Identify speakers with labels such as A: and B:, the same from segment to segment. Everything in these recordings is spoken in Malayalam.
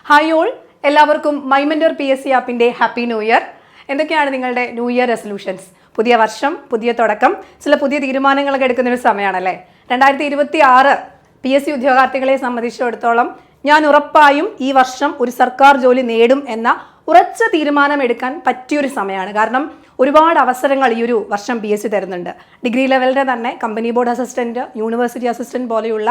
A: ഹായ് ഓൾ, എല്ലാവർക്കും മൈമെൻറ്റർ PSC ആപ്പിൻ്റെ ഹാപ്പി ന്യൂ ഇയർ. എന്തൊക്കെയാണ് നിങ്ങളുടെ ന്യൂ ഇയർ റെസൊല്യൂഷൻസ്? പുതിയ വർഷം, പുതിയ തുടക്കം, ചില പുതിയ തീരുമാനങ്ങളൊക്കെ എടുക്കുന്നൊരു സമയമാണല്ലേ. 2026 PSC ഉദ്യോഗാർത്ഥികളെ സംബന്ധിച്ചിടത്തോളം ഞാൻ ഉറപ്പായും ഈ വർഷം ഒരു സർക്കാർ ജോലി നേടും എന്ന ഉറച്ച തീരുമാനമെടുക്കാൻ പറ്റിയൊരു സമയമാണ്. കാരണം ഒരുപാട് അവസരങ്ങൾ ഈ ഒരു വർഷം PSC തരുന്നുണ്ട്. ഡിഗ്രി ലെവലിൻ്റെ തന്നെ company board assistant, university assistant പോലെയുള്ള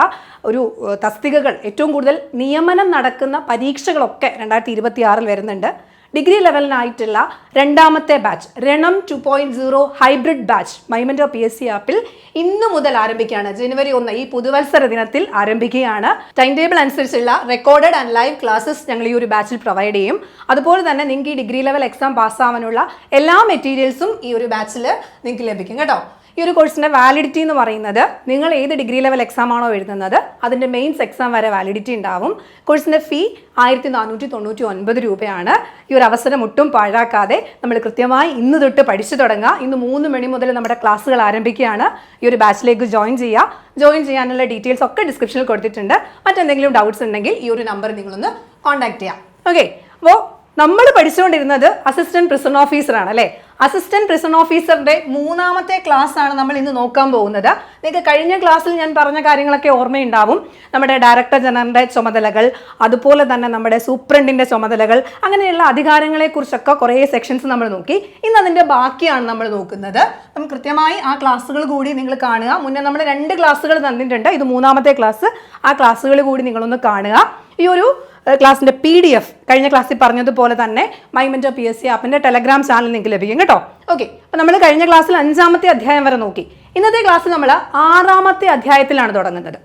A: ഒരു തസ്തികകൾ, ഏറ്റവും കൂടുതൽ നിയമനം നടക്കുന്ന പരീക്ഷകളൊക്കെ 2026 വരുന്നുണ്ട്. ഡിഗ്രി ലെവലിനായിട്ടുള്ള രണ്ടാമത്തെ ബാച്ച് രണം 2.0 ഹൈബ്രിഡ് ബാച്ച് മൈമെൻറ്റർ PSC ആപ്പിൽ ഇന്നു മുതൽ ആരംഭിക്കുകയാണ്. ജനുവരി 1 ഈ പുതുവത്സര ദിനത്തിൽ ആരംഭിക്കുകയാണ്. ടൈം ടേബിൾ അനുസരിച്ചുള്ള റെക്കോർഡഡ് ആൻഡ് ലൈവ് ക്ലാസ്സസ് ഞങ്ങൾ ഈ ഒരു ബാച്ചിൽ പ്രൊവൈഡ് ചെയ്യും. അതുപോലെ തന്നെ നിങ്ങൾക്ക് ഈ ഡിഗ്രി ലെവൽ എക്സാം പാസ്സാവാനുള്ള എല്ലാ മെറ്റീരിയൽസും ഈ ഒരു ബാച്ചിൽ നിങ്ങൾക്ക് ലഭിക്കും കേട്ടോ. ഈ ഒരു കോഴ്സിൻ്റെ വാലിഡിറ്റി എന്ന് പറയുന്നത് നിങ്ങൾ ഏത് ഡിഗ്രി ലെവൽ എക്സാം ആണോ എഴുതുന്നത് അതിൻ്റെ മെയിൻസ് എക്സാം വരെ വാലിഡിറ്റി ഉണ്ടാവും. കോഴ്സിൻ്റെ ഫീ 1499 രൂപയാണ്. ഈ ഒരു അവസരം ഒട്ടും പാഴാക്കാതെ നമ്മൾ കൃത്യമായി ഇന്ന് തൊട്ട് പഠിച്ചു തുടങ്ങുക. ഇന്ന് 3 മണി മുതൽ നമ്മുടെ ക്ലാസ്സുകൾ ആരംഭിക്കുകയാണ്. ഈ ഒരു ബാച്ചിലേക്ക് ജോയിൻ ചെയ്യാനുള്ള ഡീറ്റെയിൽസ് ഒക്കെ ഡിസ്ക്രിപ്ഷനിൽ കൊടുത്തിട്ടുണ്ട്. മറ്റെന്തെങ്കിലും ഡൗട്ട്സ് ഉണ്ടെങ്കിൽ ഈ ഒരു നമ്പർ നിങ്ങളൊന്ന് കോൺടാക്ട് ചെയ്യാം. ഓക്കെ, അപ്പോൾ നമ്മൾ പഠിച്ചുകൊണ്ടിരുന്നത് അസിസ്റ്റന്റ് പ്രിസൺ ഓഫീസറാണ് അല്ലേ. അസിസ്റ്റന്റ് പ്രിസൺ ഓഫീസറുടെ 3ാമത്തെ ക്ലാസ് ആണ് നമ്മൾ ഇന്ന് നോക്കാൻ പോകുന്നത്. നിങ്ങൾക്ക് കഴിഞ്ഞ ക്ലാസ്സിൽ ഞാൻ പറഞ്ഞ കാര്യങ്ങളൊക്കെ ഓർമ്മയുണ്ടാവും. നമ്മുടെ ഡയറക്ടർ ജനറലിന്റെ ചുമതലകൾ, അതുപോലെ തന്നെ നമ്മുടെ സൂപ്രണ്ടിന്റെ ചുമതലകൾ, അങ്ങനെയുള്ള അധികാരങ്ങളെക്കുറിച്ചൊക്കെ കുറേ സെക്ഷൻസ് നമ്മൾ നോക്കി. ഇന്ന് അതിൻ്റെ ബാക്കിയാണ് നമ്മൾ നോക്കുന്നത്. നമ്മൾ കൃത്യമായി ആ ക്ലാസ്സുകൾ കൂടി നിങ്ങൾ കാണുക. മുന്നേ നമ്മൾ 2 ക്ലാസ്സുകൾ തന്നിട്ടുണ്ട്. ഇത് 3ാമത്തെ ക്ലാസ്. ആ ക്ലാസ്സുകൾ കൂടി നിങ്ങളൊന്ന് കാണുക. ഈ ഒരു ക്ലാസ്സിൻ്റെ PDF കഴിഞ്ഞ ക്ലാസ്സിൽ പറഞ്ഞതുപോലെ തന്നെ മൈമെൻറ്റർ PSC ആപ്പിൻ്റെ ടെലഗ്രാം ചാനൽ നിങ്ങൾക്ക് ലഭിക്കും കേട്ടോ. ഓക്കെ, അപ്പോൾ നമ്മൾ കഴിഞ്ഞ ക്ലാസ്സിൽ 5ാമത്തെ അധ്യായം വരെ നോക്കി. ഇന്നത്തെ ക്ലാസ്സിൽ നമ്മൾ 6ാമത്തെ അധ്യായത്തിലാണ് തുടങ്ങുന്നത്.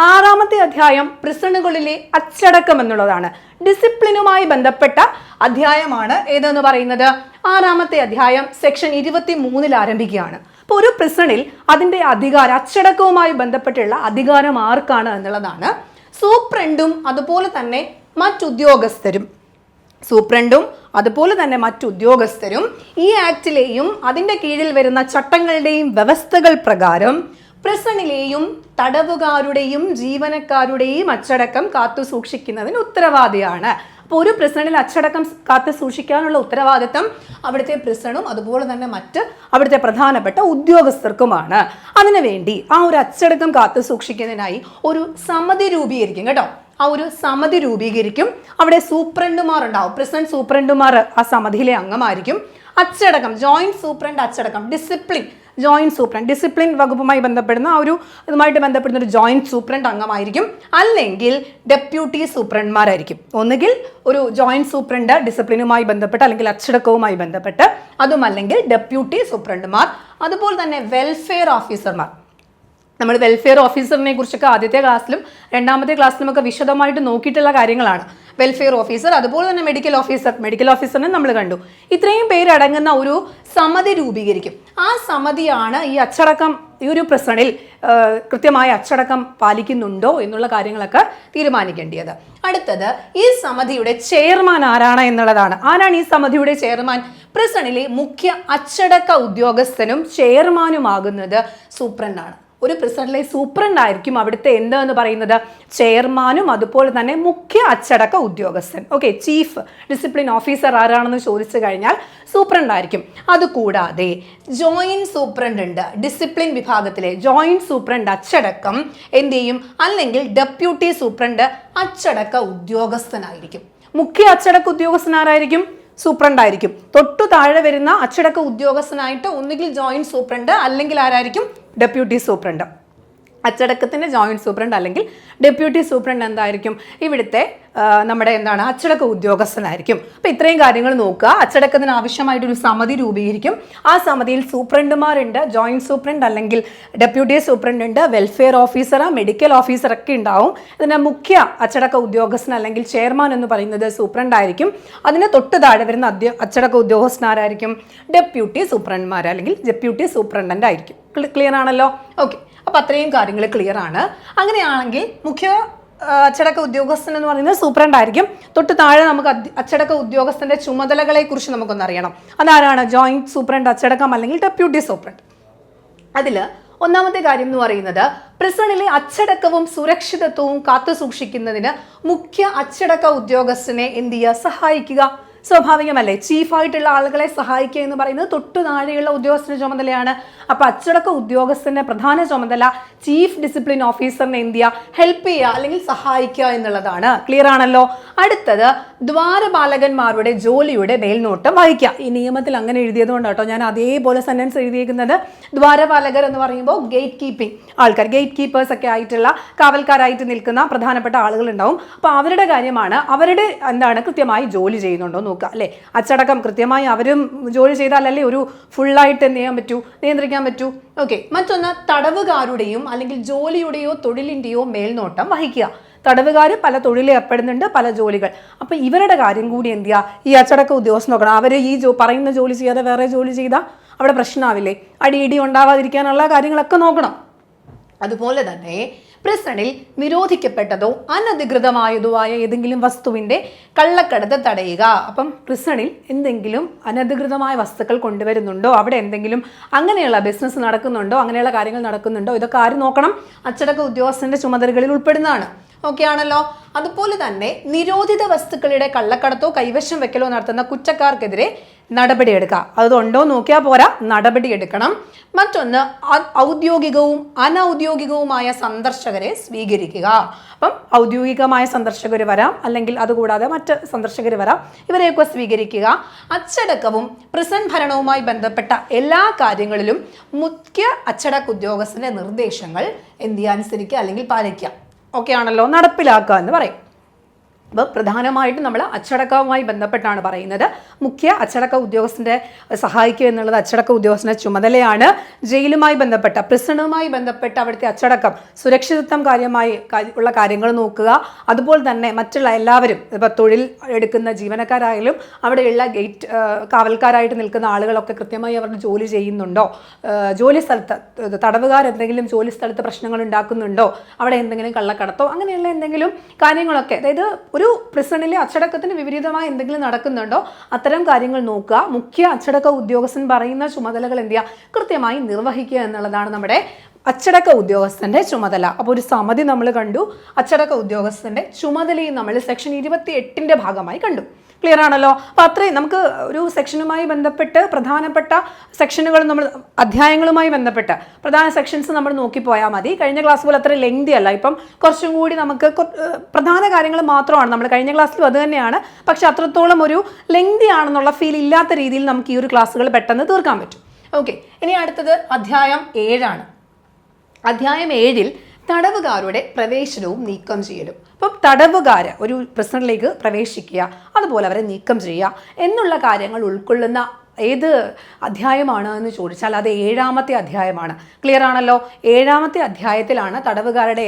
A: 6ാമത്തെ അധ്യായം പ്രിസണുകളിലെ അച്ചടക്കം എന്നുള്ളതാണ്. ഡിസിപ്ലിനുമായി ബന്ധപ്പെട്ട അധ്യായമാണ് ഏതെന്ന് പറയുന്നത്. 6ാമത്തെ അധ്യായം സെക്ഷൻ 23 ആരംഭിക്കുകയാണ്. അപ്പോൾ ഒരു പ്രിസണിൽ അതിൻ്റെ അച്ചടക്കവുമായി ബന്ധപ്പെട്ടുള്ള അധികാരം ആർക്കാണ് എന്നുള്ളതാണ്. സൂപ്രണ്ടും അതുപോലെ തന്നെ മറ്റുദ്യോഗസ്ഥരും ഈ ആക്ടിലെയും അതിൻ്റെ കീഴിൽ വരുന്ന ചട്ടങ്ങളുടെയും വ്യവസ്ഥകൾ പ്രകാരം പ്രിസണിലെയും തടവുകാരുടെയും ജീവനക്കാരുടെയും അച്ചടക്കം കാത്തു സൂക്ഷിക്കുന്നതിന് ഉത്തരവാദിയാണ്. അപ്പോൾ ഒരു പ്രിസണിൽ അച്ചടക്കം കാത്തു സൂക്ഷിക്കാനുള്ള ഉത്തരവാദിത്തം അവിടുത്തെ പ്രിസണും അതുപോലെ തന്നെ മറ്റ് അവിടുത്തെ പ്രധാനപ്പെട്ട ഉദ്യോഗസ്ഥർക്കുമാണ്. അതിനുവേണ്ടി ആ ഒരു അച്ചടക്കം കാത്തു സൂക്ഷിക്കുന്നതിനായി ഒരു സമിതി രൂപീകരിക്കും കേട്ടോ. ആ ഒരു സമിതി രൂപീകരിക്കും. അവിടെ സൂപ്രണ്ടുമാർ ഉണ്ടാവും. പ്രിസൺ സൂപ്രണ്ടുമാർ ആ സമിതിയിലെ അംഗമായിരിക്കും. അച്ചടക്കം, ജോയിന്റ് സൂപ്രണ്ട് അച്ചടക്കം, ഡിസിപ്ലിൻ വകുപ്പുമായി ബന്ധപ്പെടുന്ന ഇതുമായിട്ട് ബന്ധപ്പെടുന്ന ഒരു ജോയിന്റ് സൂപ്രണ്ട് അംഗമായിരിക്കും. അല്ലെങ്കിൽ ഡെപ്യൂട്ടി സൂപ്രണ്ട്മാരായിരിക്കും. ഒന്നുകിൽ ഒരു ജോയിന്റ് സൂപ്രണ്ട് ഡിസിപ്ലിനുമായി ബന്ധപ്പെട്ട് അല്ലെങ്കിൽ അച്ചടക്കവുമായി ബന്ധപ്പെട്ട്, അതുമല്ലെങ്കിൽ ഡെപ്യൂട്ടി സൂപ്രണ്ടുമാർ. അതുപോലെ തന്നെ വെൽഫെയർ ഓഫീസർമാർ. നമ്മൾ വെൽഫെയർ ഓഫീസറിനെ കുറിച്ചൊക്കെ ആദ്യത്തെ ക്ലാസ്സിലും 2ാമത്തെ ക്ലാസ്സിലും ഒക്കെ വിശദമായിട്ട് നോക്കിയിട്ടുള്ള കാര്യങ്ങളാണ്. വെൽഫെയർ ഓഫീസർ, അതുപോലെ തന്നെ മെഡിക്കൽ ഓഫീസറിനെ നമ്മൾ കണ്ടു. ഇത്രയും പേരടങ്ങുന്ന ഒരു സമിതി രൂപീകരിക്കും. ആ സമിതിയാണ് ഈ ഒരു പ്രിസണിൽ കൃത്യമായ അച്ചടക്കം പാലിക്കുന്നുണ്ടോ എന്നുള്ള കാര്യങ്ങളൊക്കെ തീരുമാനിക്കേണ്ടത്. അടുത്തത്, ഈ സമിതിയുടെ ചെയർമാൻ ആരാണ് എന്നുള്ളതാണ്. ആരാണ് ഈ സമിതിയുടെ ചെയർമാൻ? പ്രിസണിലെ മുഖ്യ അച്ചടക്ക ഉദ്യോഗസ്ഥനും ചെയർമാനുമാകുന്നത് സൂപ്രണ്ടാണ്. ഒരു പ്രിസണിലെ സൂപ്രണ്ട് ആയിരിക്കും അവിടുത്തെ എന്താന്ന് പറയുന്നത് ചെയർമാനും അതുപോലെ തന്നെ മുഖ്യ അച്ചടക്ക ഉദ്യോഗസ്ഥൻ. ഓക്കെ, ചീഫ് ഡിസിപ്ലിൻ ഓഫീസർ ആരാണെന്ന് ചോദിച്ചു കഴിഞ്ഞാൽ സൂപ്രണ്ട് ആയിരിക്കും. അതുകൂടാതെ ജോയിന്റ് സൂപ്രണ്ട് ഉണ്ട്. ഡിസിപ്ലിൻ വിഭാഗത്തിലെ ജോയിന്റ് സൂപ്രണ്ട് അച്ചടക്കം എന്ത് ചെയ്യും? അല്ലെങ്കിൽ ഡെപ്യൂട്ടി സൂപ്രണ്ട് അച്ചടക്ക ഉദ്യോഗസ്ഥനായിരിക്കും. മുഖ്യ അച്ചടക്ക ഉദ്യോഗസ്ഥൻ ആരായിരിക്കും? സൂപ്രണ്ട് ആയിരിക്കും. തൊട്ടു താഴെ വരുന്ന അച്ചടക്ക ഉദ്യോഗസ്ഥനായിട്ട് ഒന്നുകിൽ ജോയിന്റ് സൂപ്രണ്ട് അല്ലെങ്കിൽ ആരായിരിക്കും? Deputy superintendent. അച്ചടക്കത്തിൻ്റെ ജോയിന്റ് സൂപ്രണ്ട് അല്ലെങ്കിൽ ഡെപ്യൂട്ടി സൂപ്രണ്ട് എന്തായിരിക്കും? ഇവിടുത്തെ നമ്മുടെ അച്ചടക്ക ഉദ്യോഗസ്ഥനായിരിക്കും. അപ്പോൾ ഇത്രയും കാര്യങ്ങൾ നോക്കുക. അച്ചടക്കത്തിന് ആവശ്യമായിട്ടൊരു സമിതി രൂപീകരിക്കും. ആ സമിതിയിൽ സൂപ്രണ്ടുമാരുണ്ട്, ജോയിന്റ് സൂപ്രണ്ട് അല്ലെങ്കിൽ ഡെപ്യൂട്ടി സൂപ്രണ്ട് ഉണ്ട്, വെൽഫെയർ ഓഫീസർ, മെഡിക്കൽ ഓഫീസറൊക്കെ ഉണ്ടാവും. ഇതിൻ്റെ മുഖ്യ അച്ചടക്ക ഉദ്യോഗസ്ഥൻ അല്ലെങ്കിൽ ചെയർമാൻ എന്ന് പറയുന്നത് സൂപ്രണ്ട് ആയിരിക്കും. അതിന് തൊട്ട് താഴെ വരുന്ന അച്ചടക്ക ഉദ്യോഗസ്ഥന്മാരായിരിക്കും ഡെപ്യൂട്ടി സൂപ്രണ്ട്മാർ അല്ലെങ്കിൽ ഡെപ്യൂട്ടി സൂപ്രണ്ടൻ്റ് ആയിരിക്കും. ക്ലിയർ ആണല്ലോ? ഓക്കെ, അപ്പോൾ അത്രയും കാര്യങ്ങൾ ക്ലിയർ ആണ്. അങ്ങനെയാണെങ്കിൽ മുഖ്യ അച്ചടക്ക ഉദ്യോഗസ്ഥൻ എന്ന് പറയുന്നത് സൂപ്രണ്ട് ആയിരിക്കും. തൊട്ട് താഴെ നമുക്ക് അച്ചടക്ക ഉദ്യോഗസ്ഥന്റെ ചുമതലകളെ കുറിച്ച് നമുക്കൊന്ന് അറിയണം. അതാരാണ്? ജോയിന്റ് സൂപ്രണ്ട് അച്ചടക്കം അല്ലെങ്കിൽ ഡെപ്യൂട്ടി സൂപ്രണ്ട്. അതിൽ ഒന്നാമത്തെ കാര്യം എന്ന് പറയുന്നത് പ്രിസണിലെ അച്ചടക്കവും സുരക്ഷിതത്വവും കാത്തു സൂക്ഷിക്കുന്നതിന് മുഖ്യ അച്ചടക്ക ഉദ്യോഗസ്ഥനെ എന്ത് ചെയ്യുക, സഹായിക്കുക. സ്വാഭാവികമല്ലേ, ചീഫായിട്ടുള്ള ആളുകളെ സഹായിക്കുക എന്ന് പറയുന്നത് തൊട്ടു താഴെയുള്ള ഉദ്യോഗസ്ഥന്റെ ചുമതലയാണ്. അപ്പൊ അച്ചടക്ക ഉദ്യോഗസ്ഥന്റെ പ്രധാന ചുമതല ചീഫ് ഡിസിപ്ലിൻ ഓഫീസറിനെ എന്ത് ചെയ്യുക, ഹെൽപ്പ് ചെയ്യുക അല്ലെങ്കിൽ സഹായിക്കുക എന്നുള്ളതാണ്. ക്ലിയർ ആണല്ലോ. അടുത്തത് ദ്വാരപാലകന്മാരുടെ ജോലിയുടെ മേൽനോട്ടം വഹിക്കുക. ഈ നിയമത്തിൽ അങ്ങനെ എഴുതിയത് കൊണ്ട് കേട്ടോ ഞാൻ അതേപോലെ സെന്റൻസ് എഴുതിയിരിക്കുന്നത്. ദ്വാരപാലകർ എന്ന് പറയുമ്പോൾ ഗേറ്റ് കീപ്പിംഗ് ആൾക്കാർ, ഗേറ്റ് കീപ്പേഴ്സ് ഒക്കെ ആയിട്ടുള്ള കാവൽക്കാരായിട്ട് നിൽക്കുന്ന പ്രധാനപ്പെട്ട ആളുകൾ ഉണ്ടാവും. അപ്പൊ അവരുടെ കാര്യമാണ്, അവരുടെ കൃത്യമായി ജോലി ചെയ്യുന്നുണ്ടോ നോക്കുക അല്ലേ. അച്ചടക്കം കൃത്യമായി അവരും ജോലി ചെയ്താലല്ലേ ഒരു ഫുള്ളായിട്ട് എന്ത് ചെയ്യാൻ പറ്റൂ, നിയന്ത്രിക്കാൻ പറ്റൂ. ഓക്കെ. മറ്റൊന്ന് തടവുകാരുടെയും അല്ലെങ്കിൽ ജോലിയുടെയോ തൊഴിലിൻ്റെയോ മേൽനോട്ടം വഹിക്കുക. തടവുകാർ പല തൊഴിലിൽ ഏർപ്പെടുന്നുണ്ട്, പല ജോലികൾ. അപ്പം ഇവരുടെ കാര്യം കൂടി എന്ത് ചെയ്യുക, ഈ അച്ചടക്ക ഉദ്യോഗസ്ഥൻ നോക്കണം. അവർ ഈ പറയുന്ന ജോലി ചെയ്യാതെ വേറെ ജോലി ചെയ്താൽ അവിടെ പ്രശ്നമാവില്ലേ, അടിയിടി ഉണ്ടാവാതിരിക്കാനുള്ള കാര്യങ്ങളൊക്കെ നോക്കണം. അതുപോലെ തന്നെ പ്രിസണിൽ നിരോധിക്കപ്പെട്ടതോ അനധികൃതമായതോ ആയ ഏതെങ്കിലും വസ്തുവിൻ്റെ കള്ളക്കടത്ത് തടയുക. അപ്പം പ്രിസണിൽ എന്തെങ്കിലും അനധികൃതമായ വസ്തുക്കൾ കൊണ്ടുവരുന്നുണ്ടോ, അവിടെ എന്തെങ്കിലും അങ്ങനെയുള്ള ബിസിനസ് നടക്കുന്നുണ്ടോ, അങ്ങനെയുള്ള കാര്യങ്ങൾ നടക്കുന്നുണ്ടോ, ഇതൊക്കെ ആര് നോക്കണം, അച്ചടക്ക ഉദ്യോഗസ്ഥന്റെ ചുമതലകളിൽ ഉൾപ്പെടുന്നതാണ്. ഓക്കെ ആണല്ലോ. അതുപോലെ തന്നെ നിരോധിത വസ്തുക്കളുടെ കള്ളക്കടത്തോ കൈവശം വെക്കലോ നടത്തുന്ന കുറ്റക്കാർക്കെതിരെ നടപടിയെടുക്കുക. അതുണ്ടോ നോക്കിയാൽ പോരാ, നടപടിയെടുക്കണം. മറ്റൊന്ന് ഔദ്യോഗികവും അനൗദ്യോഗികവുമായ സന്ദർശകരെ സ്വീകരിക്കുക. അപ്പം ഔദ്യോഗികമായ സന്ദർശകർ വരാം, അല്ലെങ്കിൽ അതുകൂടാതെ മറ്റ് സന്ദർശകർ വരാം, ഇവരെയൊക്കെ സ്വീകരിക്കുക. അച്ചടക്കവും പ്രിസൺ ഭരണവുമായി ബന്ധപ്പെട്ട എല്ലാ കാര്യങ്ങളിലും മുഖ്യ അച്ചടക്ക ഉദ്യോഗസ്ഥന്റെ നിർദ്ദേശങ്ങൾ അനുസരിക്കുക അല്ലെങ്കിൽ പാലിക്കുക. ഓക്കെ ആണല്ലോ, നടപ്പിലാക്കുക എന്ന് പറയും. അപ്പോൾ പ്രധാനമായിട്ടും നമ്മൾ അച്ചടക്കവുമായി ബന്ധപ്പെട്ടാണ് പറയുന്നത്. മുഖ്യ അച്ചടക്ക ഉദ്യോഗസ്ഥൻ്റെ സഹായിക്കുക എന്നുള്ളത് അച്ചടക്ക ഉദ്യോഗസ്ഥൻ്റെ ചുമതലയാണ്. ജയിലുമായി ബന്ധപ്പെട്ട പ്രിസണുമായി ബന്ധപ്പെട്ട അവിടുത്തെ അച്ചടക്കം, സുരക്ഷിതത്വം കാര്യമായി ഉള്ള കാര്യങ്ങൾ നോക്കുക. അതുപോലെ തന്നെ മറ്റുള്ള എല്ലാവരും, ഇപ്പോൾ തൊഴിൽ എടുക്കുന്ന ജീവനക്കാരായാലും അവിടെയുള്ള ഗേറ്റ് കാവൽക്കാരായിട്ട് നിൽക്കുന്ന ആളുകളൊക്കെ കൃത്യമായി അവരുടെ ജോലി ചെയ്യുന്നുണ്ടോ, ജോലി സ്ഥലത്ത് തടവുകാരെന്തെങ്കിലും ജോലി സ്ഥലത്ത് പ്രശ്നങ്ങൾ ഉണ്ടാക്കുന്നുണ്ടോ, അവിടെ എന്തെങ്കിലും കള്ളക്കടത്തോ അങ്ങനെയുള്ള എന്തെങ്കിലും കാര്യങ്ങളൊക്കെ, അതായത് ഒരു പ്രിസണിലെ അച്ചടക്കത്തിന് വിപരീതമായി എന്തെങ്കിലും നടക്കുന്നുണ്ടോ അത്തരം കാര്യങ്ങൾ നോക്കുക. മുഖ്യ അച്ചടക്ക ഉദ്യോഗസ്ഥൻ പറയുന്ന ചുമതലകൾ കൃത്യമായി നിർവഹിക്കുക എന്നുള്ളതാണ് നമ്മുടെ അച്ചടക്ക ഉദ്യോഗസ്ഥന്റെ ചുമതല. അപ്പോൾ ഒരു സമിതി നമ്മൾ കണ്ടു, അച്ചടക്ക ഉദ്യോഗസ്ഥന്റെ ചുമതലയും നമ്മൾ സെക്ഷൻ 28 ഭാഗമായി കണ്ടു. ക്ലിയർ ആണല്ലോ. അപ്പോൾ അത്രയും നമുക്ക് ഒരു സെക്ഷനുമായി ബന്ധപ്പെട്ട് പ്രധാനപ്പെട്ട സെക്ഷനുകൾ, നമ്മൾ അധ്യായങ്ങളുമായി ബന്ധപ്പെട്ട് പ്രധാന സെക്ഷൻസ് നമ്മൾ നോക്കിപ്പോയാൽ മതി. കഴിഞ്ഞ ക്ലാസ് പോലെ അത്ര ലെങ്തി അല്ല, ഇപ്പം കുറച്ചും കൂടി നമുക്ക് പ്രധാന കാര്യങ്ങൾ മാത്രമാണ്. നമ്മൾ കഴിഞ്ഞ ക്ലാസ്സിലും അത് തന്നെയാണ്, പക്ഷെ അത്രത്തോളം ഒരു ലെങ്തി ആണെന്നുള്ള ഫീൽ ഇല്ലാത്ത രീതിയിൽ നമുക്ക് ഈ ഒരു ക്ലാസ്സുകൾ പെട്ടെന്ന് തീർക്കാൻ പറ്റും. ഓക്കെ. ഇനി അടുത്തത് അധ്യായം 7 അധ്യായം 7 തടവുകാരുടെ പ്രവേശനവും നീക്കം ചെയ്യലും. അപ്പം തടവുകാർ ഒരു പ്രിസണിലേക്ക് പ്രവേശിക്കുക, അതുപോലെ അവരെ നീക്കം ചെയ്യുക എന്നുള്ള കാര്യങ്ങൾ ഉൾക്കൊള്ളുന്ന ഏത് അധ്യായമാണ് എന്ന് ചോദിച്ചാൽ അത് 7ാമത്തെ അധ്യായമാണ്. ക്ലിയർ ആണല്ലോ. 7ാമത്തെ അധ്യായത്തിലാണ് തടവുകാരുടെ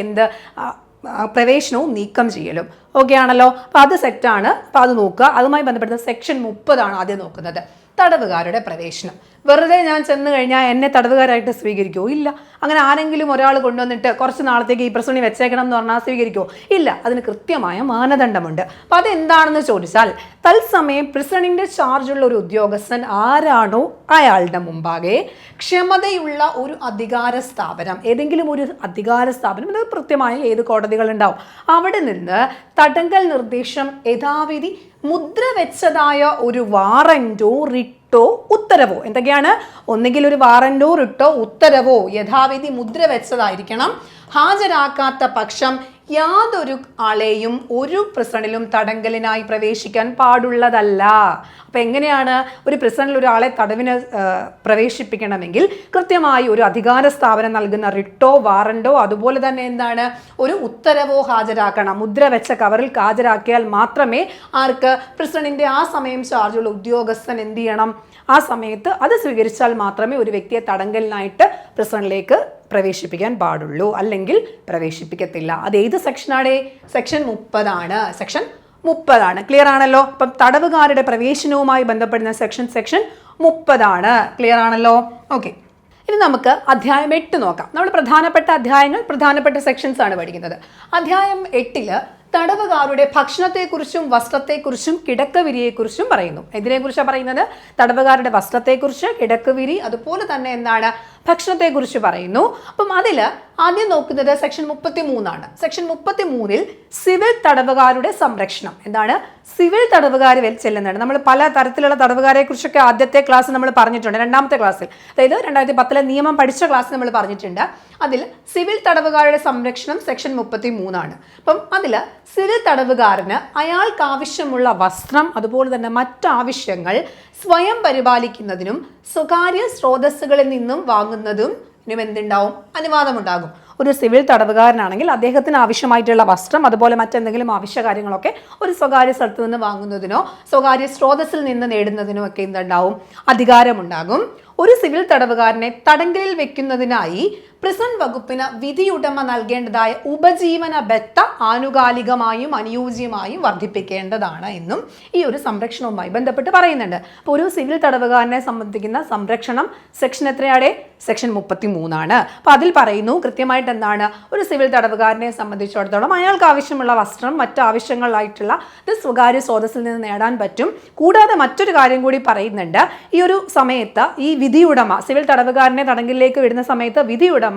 A: പ്രവേശനവും നീക്കം ചെയ്യലും. ഓക്കെ ആണല്ലോ. അപ്പോൾ അത് സെറ്റാണ്. അപ്പോൾ അത് നോക്കുക. അതുമായി ബന്ധപ്പെട്ട സെക്ഷൻ 30 ആദ്യം നോക്കുന്നത്. തടവുകാരുടെ പ്രവേശനം. വെറുതെ ഞാൻ ചെന്ന് കഴിഞ്ഞാൽ എന്നെ തടവുകാരായിട്ട് സ്വീകരിക്കുമോ? ഇല്ല. അങ്ങനെ ആരെങ്കിലും ഒരാൾ കൊണ്ടുവന്നിട്ട് കുറച്ച് നാളത്തേക്ക് ഈ പ്രിസണിൽ വെച്ചേക്കണം എന്ന് പറഞ്ഞാൽ സ്വീകരിക്കുമോ? ഇല്ല. അതിന് കൃത്യമായ മാനദണ്ഡമുണ്ട്. അപ്പം അതെന്താണെന്ന് ചോദിച്ചാൽ തത്സമയം പ്രിസണിൻ്റെ ചാർജുള്ള ഒരു ഉദ്യോഗസ്ഥൻ ആരാണോ അയാളുടെ മുമ്പാകെ ക്ഷമതയുള്ള ഒരു അധികാര സ്ഥാപനം, ഏതെങ്കിലും ഒരു അധികാര സ്ഥാപനം, ഇത് കൃത്യമായി ഏത് കോടതികളുണ്ടാവും, അവിടെ നിന്ന് തടങ്കൽ നിർദ്ദേശം യഥാവിധി മുദ്ര വെച്ചതായ ഒരു വാറന്റോ റിട്ടോ ഉത്തരവോ, എന്തൊക്കെയാണ്, ഒന്നുകിൽ ഒരു വാറന്റോ റിട്ടോ ഉത്തരവോ യഥാവിധി മുദ്ര വെച്ചതായിരിക്കണം. ഹാജരാക്കാത്ത പക്ഷം യാതൊരു ആളെയും ഒരു പ്രിസണിലും തടങ്കലിനായി പ്രവേശിക്കാൻ പാടുള്ളതല്ല. അപ്പം എങ്ങനെയാണ് ഒരു പ്രിസണിൽ ഒരാളെ തടവിന് പ്രവേശിപ്പിക്കണമെങ്കിൽ കൃത്യമായി ഒരു അധികാര സ്ഥാപനം നൽകുന്ന റിട്ടോ വാറന്റോ അതുപോലെ തന്നെ ഒരു ഉത്തരവോ ഹാജരാക്കണം. മുദ്ര വെച്ച കവറിൽ ഹാജരാക്കിയാൽ മാത്രമേ ആർക്ക് പ്രിസണിൻ്റെ ആ സമയം ചാർജുള്ള ഉദ്യോഗസ്ഥൻ എന്ത് ചെയ്യണം, ആ സമയത്ത് അത് സ്വീകരിച്ചാൽ മാത്രമേ ഒരു വ്യക്തിയെ തടങ്കലിനായിട്ട് പ്രിസണിലേക്ക് പ്രവേശിപ്പിക്കാൻ പാടുള്ളൂ, അല്ലെങ്കിൽ പ്രവേശിപ്പിക്കത്തില്ല. അത് ഏത് സെക്ഷനാണ്? സെക്ഷൻ 30 സെക്ഷൻ 30 ക്ലിയർ ആണല്ലോ. അപ്പം തടവുകാരുടെ പ്രവേശനവുമായി ബന്ധപ്പെടുന്ന സെക്ഷൻ 30 ക്ലിയർ ആണല്ലോ. ഓക്കെ. ഇനി നമുക്ക് അധ്യായം 8 നോക്കാം. നമ്മൾ പ്രധാനപ്പെട്ട അധ്യായങ്ങൾ, പ്രധാനപ്പെട്ട സെക്ഷൻസ് ആണ് പഠിക്കുന്നത്. അധ്യായം 8 തടവുകാരുടെ ഭക്ഷണത്തെക്കുറിച്ചും വസ്ത്രത്തെക്കുറിച്ചും കിടക്കവിരിയെക്കുറിച്ചും പറയുന്നു. ഇതിനെക്കുറിച്ചാണ് പറയുന്നത്? തടവുകാരുടെ വസ്ത്രത്തെക്കുറിച്ച്, കിടക്കവിരി, അതുപോലെ തന്നെ ഭക്ഷണത്തെക്കുറിച്ച് പറയുന്നു. അപ്പം അതിൽ ആദ്യം നോക്കുന്നത് സെക്ഷൻ 33 സെക്ഷൻ 33 സിവിൽ തടവുകാരുടെ സംരക്ഷണം. എന്താണ്? സിവിൽ തടവുകാർ ചെല്ലുന്നുണ്ട്. നമ്മൾ പല തരത്തിലുള്ള തടവുകാരെ കുറിച്ചൊക്കെ ആദ്യത്തെ ക്ലാസ് നമ്മൾ പറഞ്ഞിട്ടുണ്ട്, രണ്ടാമത്തെ ക്ലാസ്സിൽ, അതായത് 2010 നിയമം പഠിച്ച ക്ലാസ് നമ്മൾ പറഞ്ഞിട്ടുണ്ട്. അതിൽ സിവിൽ തടവുകാരുടെ സംരക്ഷണം സെക്ഷൻ 33 അപ്പം അതിൽ സിവിൽ തടവുകാരന് അയാൾക്ക് ആവശ്യമുള്ള വസ്ത്രം അതുപോലെ തന്നെ മറ്റാവശ്യങ്ങൾ സ്വയം പരിപാലിക്കുന്നതിനും സ്വകാര്യ സ്രോതസ്സുകളിൽ നിന്നും വാങ്ങുന്നതും എന്തുണ്ടാവും? അനുവാദമുണ്ടാകും. ഒരു സിവിൽ തടവുകാരനാണെങ്കിൽ അദ്ദേഹത്തിന് ആവശ്യമായിട്ടുള്ള വസ്ത്രം അതുപോലെ മറ്റെന്തെങ്കിലും ആവശ്യ കാര്യങ്ങളൊക്കെ ഒരു സ്വകാര്യ സ്ഥലത്ത് നിന്ന് വാങ്ങുന്നതിനോ സ്വകാര്യ സ്രോതസ്സിൽ നിന്ന് നേടുന്നതിനോ ഒക്കെ എന്തുണ്ടാവും? അധികാരമുണ്ടാകും. ഒരു സിവിൽ തടവുകാരനെ തടങ്കലിൽ വെക്കുന്നതിനായി പ്രിസൺ വകുപ്പിന് വിധിയുടമ നൽകേണ്ടതായ ഉപജീവന ബത്ത ആനുകാലികമായും അനുയോജ്യമായും വർദ്ധിപ്പിക്കേണ്ടതാണ് എന്നും ഈ ഒരു സംരക്ഷണവുമായി ബന്ധപ്പെട്ട് പറയുന്നുണ്ട്. അപ്പോൾ ഒരു സിവിൽ തടവുകാരനെ സംബന്ധിക്കുന്ന സംരക്ഷണം സെക്ഷൻ എത്രയാണ്? സെക്ഷൻ 33 അപ്പോൾ അതിൽ പറയുന്നു കൃത്യമായിട്ട് എന്താണ്? ഒരു സിവിൽ തടവുകാരനെ സംബന്ധിച്ചിടത്തോളം അയാൾക്ക് ആവശ്യമുള്ള വസ്ത്രം മറ്റു ആവശ്യങ്ങളായിട്ടുള്ള ഇത് സ്വകാര്യ സ്രോതസ്സിൽ നിന്ന് നേടാൻ പറ്റും. കൂടാതെ മറ്റൊരു കാര്യം കൂടി പറയുന്നുണ്ട്. ഈ ഒരു സമയത്ത് ഈ വിധിയുടമ സിവിൽ തടവുകാരനെ തടങ്കലിലേക്ക് വിടുന്ന സമയത്ത് വിധിയുടമ